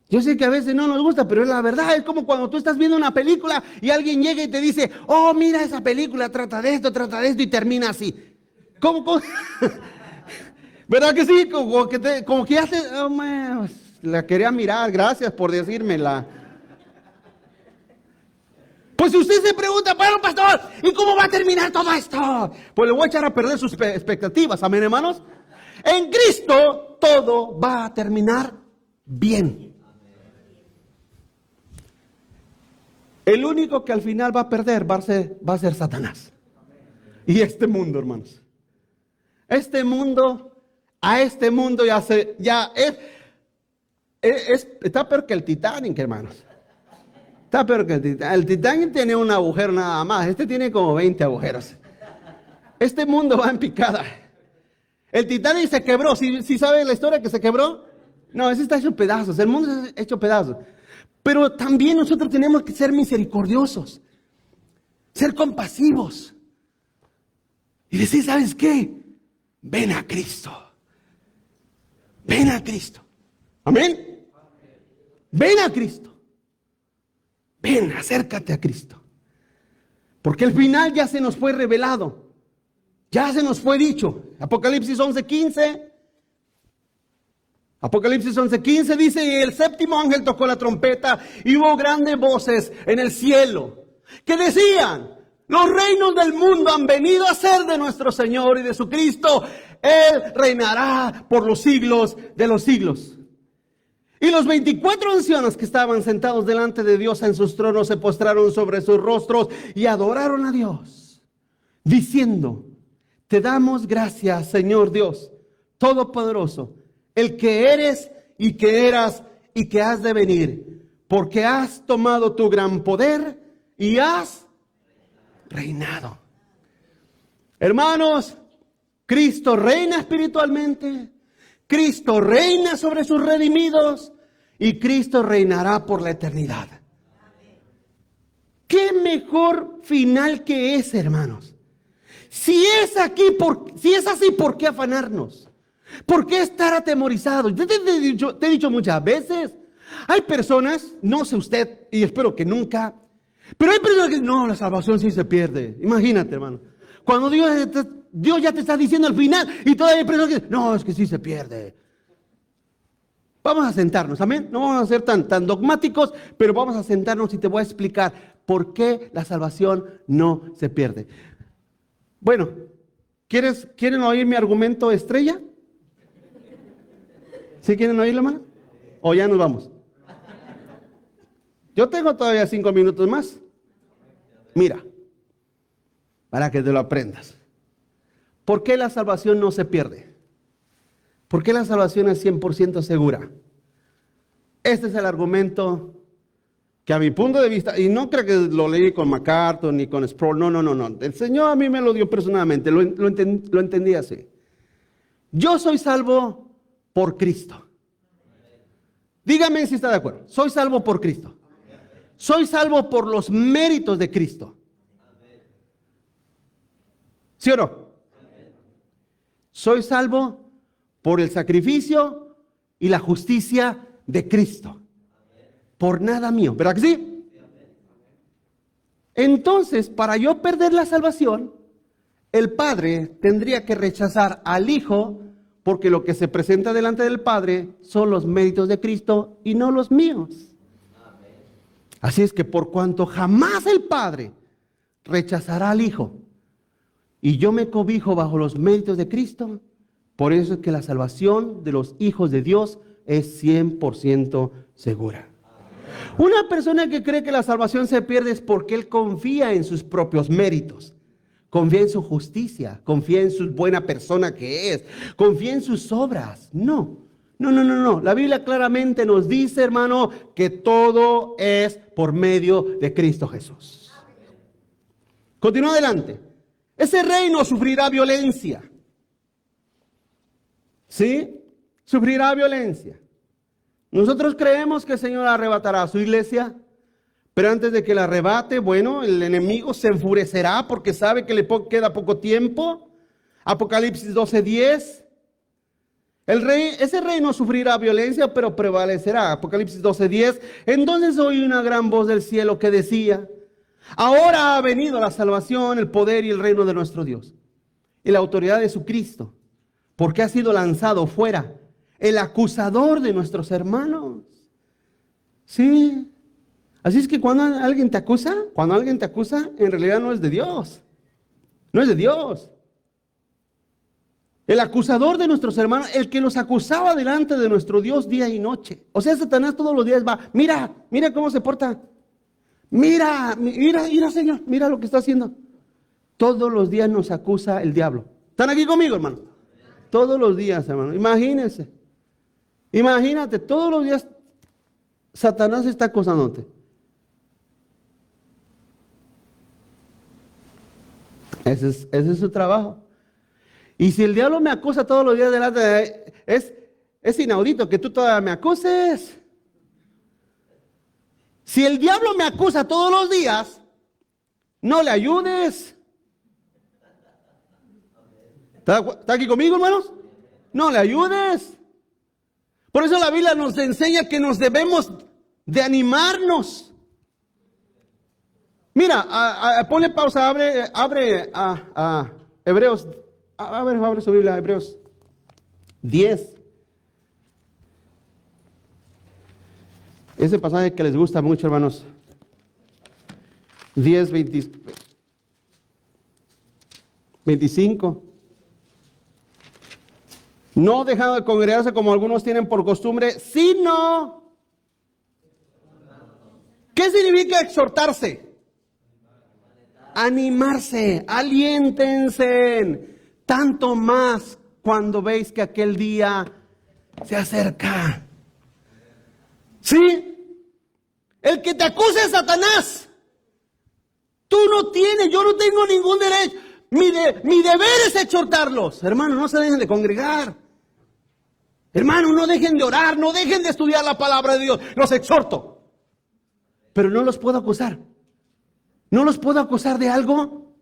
Yo sé que a veces no nos gusta, pero es la verdad. Es como cuando tú estás viendo una película y alguien llega y te dice, oh, mira esa película, trata de esto y termina así. ¿Cómo? ¿Verdad que sí? Como que ya la quería mirar, gracias por decírmela. Pues si usted se pregunta, bueno, pastor, ¿y cómo va a terminar todo esto? Pues le voy a echar a perder sus expectativas, amén, hermanos. En Cristo todo va a terminar bien. El único que al final va a perder va a ser Satanás. Y este mundo, hermanos. A este mundo ya es. está peor que el Titanic, hermanos. Está peor que el Titanic. El Titanic tiene un agujero nada más. Este tiene como 20 agujeros. Este mundo va en picada. El Titanic se quebró. ¿Sí sabe la historia que se quebró? No, ese está hecho pedazos. El mundo está hecho pedazos. Pero también nosotros tenemos que ser misericordiosos. Ser compasivos. Y decir, ¿sabes qué? Ven a Cristo. Ven a Cristo. Amén. Ven a Cristo. Ven, acércate a Cristo. Porque el final ya se nos fue revelado. Ya se nos fue dicho. Apocalipsis 11:15. Apocalipsis 11:15 dice, y el séptimo ángel tocó la trompeta y hubo grandes voces en el cielo que decían, los reinos del mundo han venido a ser de nuestro Señor y de su Cristo. Él reinará por los siglos de los siglos. Y los 24 ancianos que estaban sentados delante de Dios en sus tronos se postraron sobre sus rostros y adoraron a Dios, diciendo, te damos gracias, Señor Dios Todopoderoso, el que eres y que eras y que has de venir, porque has tomado tu gran poder y has reinado. Hermanos, Cristo reina espiritualmente, Cristo reina sobre sus redimidos y Cristo reinará por la eternidad. ¿Qué mejor final que ese, hermanos? Si es así, ¿por qué afanarnos? ¿Por qué estar atemorizados? Te he dicho muchas veces, hay personas, no sé usted, y espero que nunca, pero hay personas que dicen, no, la salvación sí se pierde. Imagínate, hermano. Cuando Dios ya te está diciendo al final y todavía hay personas que dicen, no, es que sí se pierde. Vamos a sentarnos, amén. No vamos a ser tan dogmáticos, pero vamos a sentarnos y te voy a explicar por qué la salvación no se pierde. Bueno, ¿quieren oír mi argumento estrella? ¿Sí quieren oírlo, hermano? ¿O ya nos vamos? Yo tengo todavía 5 minutos más. Mira, para que te lo aprendas. ¿Por qué la salvación no se pierde? ¿Por qué la salvación es 100% segura? Este es el argumento que a mi punto de vista, y no creo que lo leí con MacArthur ni con Sproul, no. El Señor a mí me lo dio personalmente, lo entendí así. Yo soy salvo por Cristo. Dígame si está de acuerdo. Soy salvo por Cristo. Soy salvo por los méritos de Cristo. ¿Sí o no? Soy salvo por el sacrificio y la justicia de Cristo. Por nada mío, ¿verdad que sí? Entonces, para yo perder la salvación, el Padre tendría que rechazar al Hijo, porque lo que se presenta delante del Padre son los méritos de Cristo y no los míos. Así es que por cuanto jamás el Padre rechazará al Hijo, y yo me cobijo bajo los méritos de Cristo, por eso es que la salvación de los hijos de Dios es 100% segura. Una persona que cree que la salvación se pierde es porque él confía en sus propios méritos, confía en su justicia, confía en su buena persona que es, confía en sus obras. No. La Biblia claramente nos dice, hermano, que todo es por medio de Cristo Jesús. Continúa adelante. Ese reino sufrirá violencia. ¿Sí? Sufrirá violencia. Nosotros creemos que el Señor arrebatará a su iglesia, pero antes de que la arrebate, bueno, el enemigo se enfurecerá porque sabe que le queda poco tiempo. Apocalipsis 12:10. Ese reino sufrirá violencia, pero prevalecerá. Apocalipsis 12:10. Entonces oí una gran voz del cielo que decía, ahora ha venido la salvación, el poder y el reino de nuestro Dios y la autoridad de su Cristo, porque ha sido lanzado fuera el acusador de nuestros hermanos. Sí. Así es que cuando alguien te acusa, en realidad no es de Dios. No es de Dios. El acusador de nuestros hermanos, el que los acusaba delante de nuestro Dios día y noche. O sea, Satanás todos los días va, mira cómo se porta. Mira, Señor, mira lo que está haciendo. Todos los días nos acusa el diablo. ¿Están aquí conmigo, hermano? Todos los días, hermano. Imagínate, todos los días Satanás está acosándote. Ese es su trabajo. Y si el diablo me acusa todos los días delante, es inaudito que tú todavía me acuses. Si el diablo me acusa todos los días, no le ayudes. ¿Está aquí conmigo, hermanos? No le ayudes. Por eso la Biblia nos enseña que nos debemos de animarnos. Mira, ponle pausa, abre a Hebreos. Abre su Biblia, Hebreos 10. Ese pasaje que les gusta mucho, hermanos. 10, 25. No dejando de congregarse como algunos tienen por costumbre, sino... ¿Qué significa exhortarse? Animarse, aliéntense. Tanto más cuando veis que aquel día se acerca. ¿Sí? El que te acuse es Satanás. Tú no tienes, yo no tengo ningún derecho. Mi deber es exhortarlos. Hermanos, no se dejen de congregar. Hermanos, no dejen de orar, no dejen de estudiar la palabra de Dios. Los exhorto. Pero no los puedo acusar. No los puedo acusar de algo,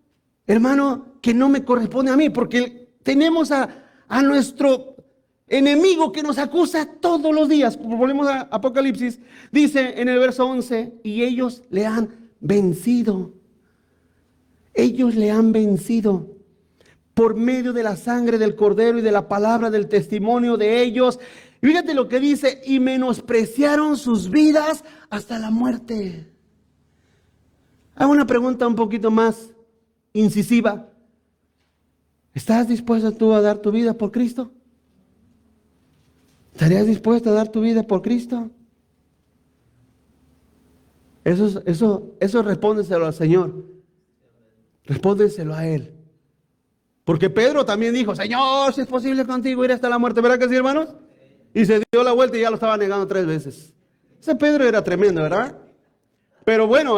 hermano, que no me corresponde a mí. Porque tenemos a nuestro enemigo que nos acusa todos los días. Volvemos a Apocalipsis. Dice en el verso 11, y ellos le han vencido. Ellos le han vencido por medio de la sangre del Cordero y de la palabra del testimonio de ellos. Y fíjate lo que dice, y menospreciaron sus vidas hasta la muerte. Hago una pregunta un poquito más incisiva. ¿Estás dispuesto tú a dar tu vida por Cristo? ¿Estarías dispuesto a dar tu vida por Cristo? Eso respóndeselo al Señor. Respóndeselo a Él. Porque Pedro también dijo, Señor, si es posible contigo ir hasta la muerte. ¿Verdad que sí, hermanos? Y se dio la vuelta y ya lo estaba negando 3 veces. Ese Pedro era tremendo, ¿verdad? Pero bueno,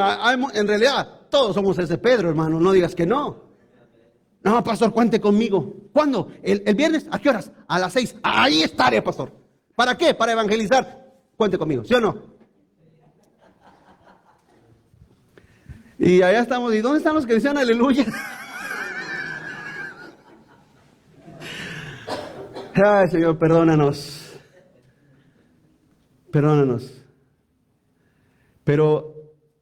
en realidad todos somos ese Pedro, hermano. No digas que no. No, pastor, cuente conmigo. ¿Cuándo? ¿El viernes? ¿A qué horas? A las 6. Ahí estaré, pastor. ¿Para qué? Para evangelizar. Cuente conmigo, ¿sí o no? Y allá estamos. ¿Y dónde están los que dicen aleluya? Ay, Señor, perdónanos. Perdónanos. Pero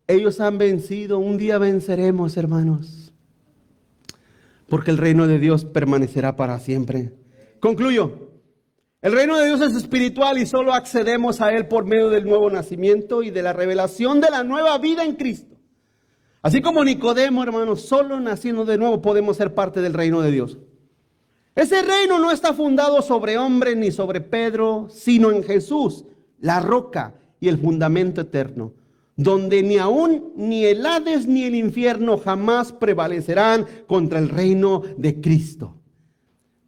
ellos han vencido. Un día venceremos, hermanos. Porque el reino de Dios permanecerá para siempre. Concluyo. El reino de Dios es espiritual y solo accedemos a Él por medio del nuevo nacimiento y de la revelación de la nueva vida en Cristo. Así como Nicodemo, hermanos, solo naciendo de nuevo podemos ser parte del reino de Dios. Ese reino no está fundado sobre hombres ni sobre Pedro, sino en Jesús, la roca y el fundamento eterno, donde ni aún ni el Hades ni el infierno jamás prevalecerán contra el reino de Cristo.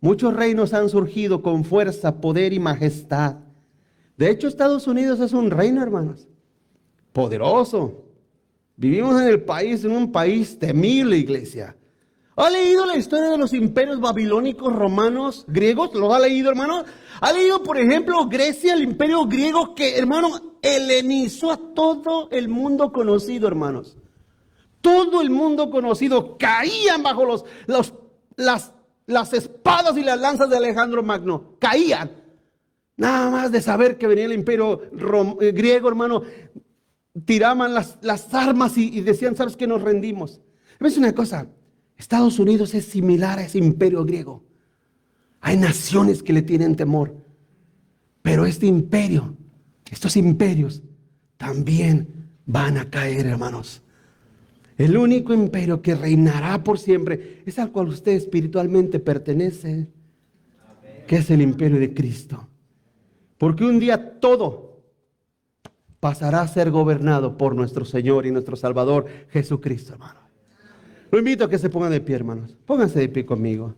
Muchos reinos han surgido con fuerza, poder y majestad. De hecho, Estados Unidos es un reino, hermanos, poderoso. Vivimos en un país temible, iglesia. ¿Ha leído la historia de los imperios babilónicos, romanos, griegos? ¿Lo ha leído, hermano? ¿Ha leído, por ejemplo, Grecia, el imperio griego que, hermano, helenizó a todo el mundo conocido, hermanos? Todo el mundo conocido caían bajo las espadas y las lanzas de Alejandro Magno. Caían. Nada más de saber que venía el imperio griego, hermano, tiraban las armas y decían, ¿sabes qué? Nos rendimos. ¿Ves una cosa? Estados Unidos es similar a ese imperio griego. Hay naciones que le tienen temor. Pero este imperio, estos imperios, también van a caer, hermanos. El único imperio que reinará por siempre es al cual usted espiritualmente pertenece, que es el imperio de Cristo. Porque un día todo pasará a ser gobernado por nuestro Señor y nuestro Salvador Jesucristo, hermano. Lo invito a que se pongan de pie, hermanos. Pónganse de pie conmigo.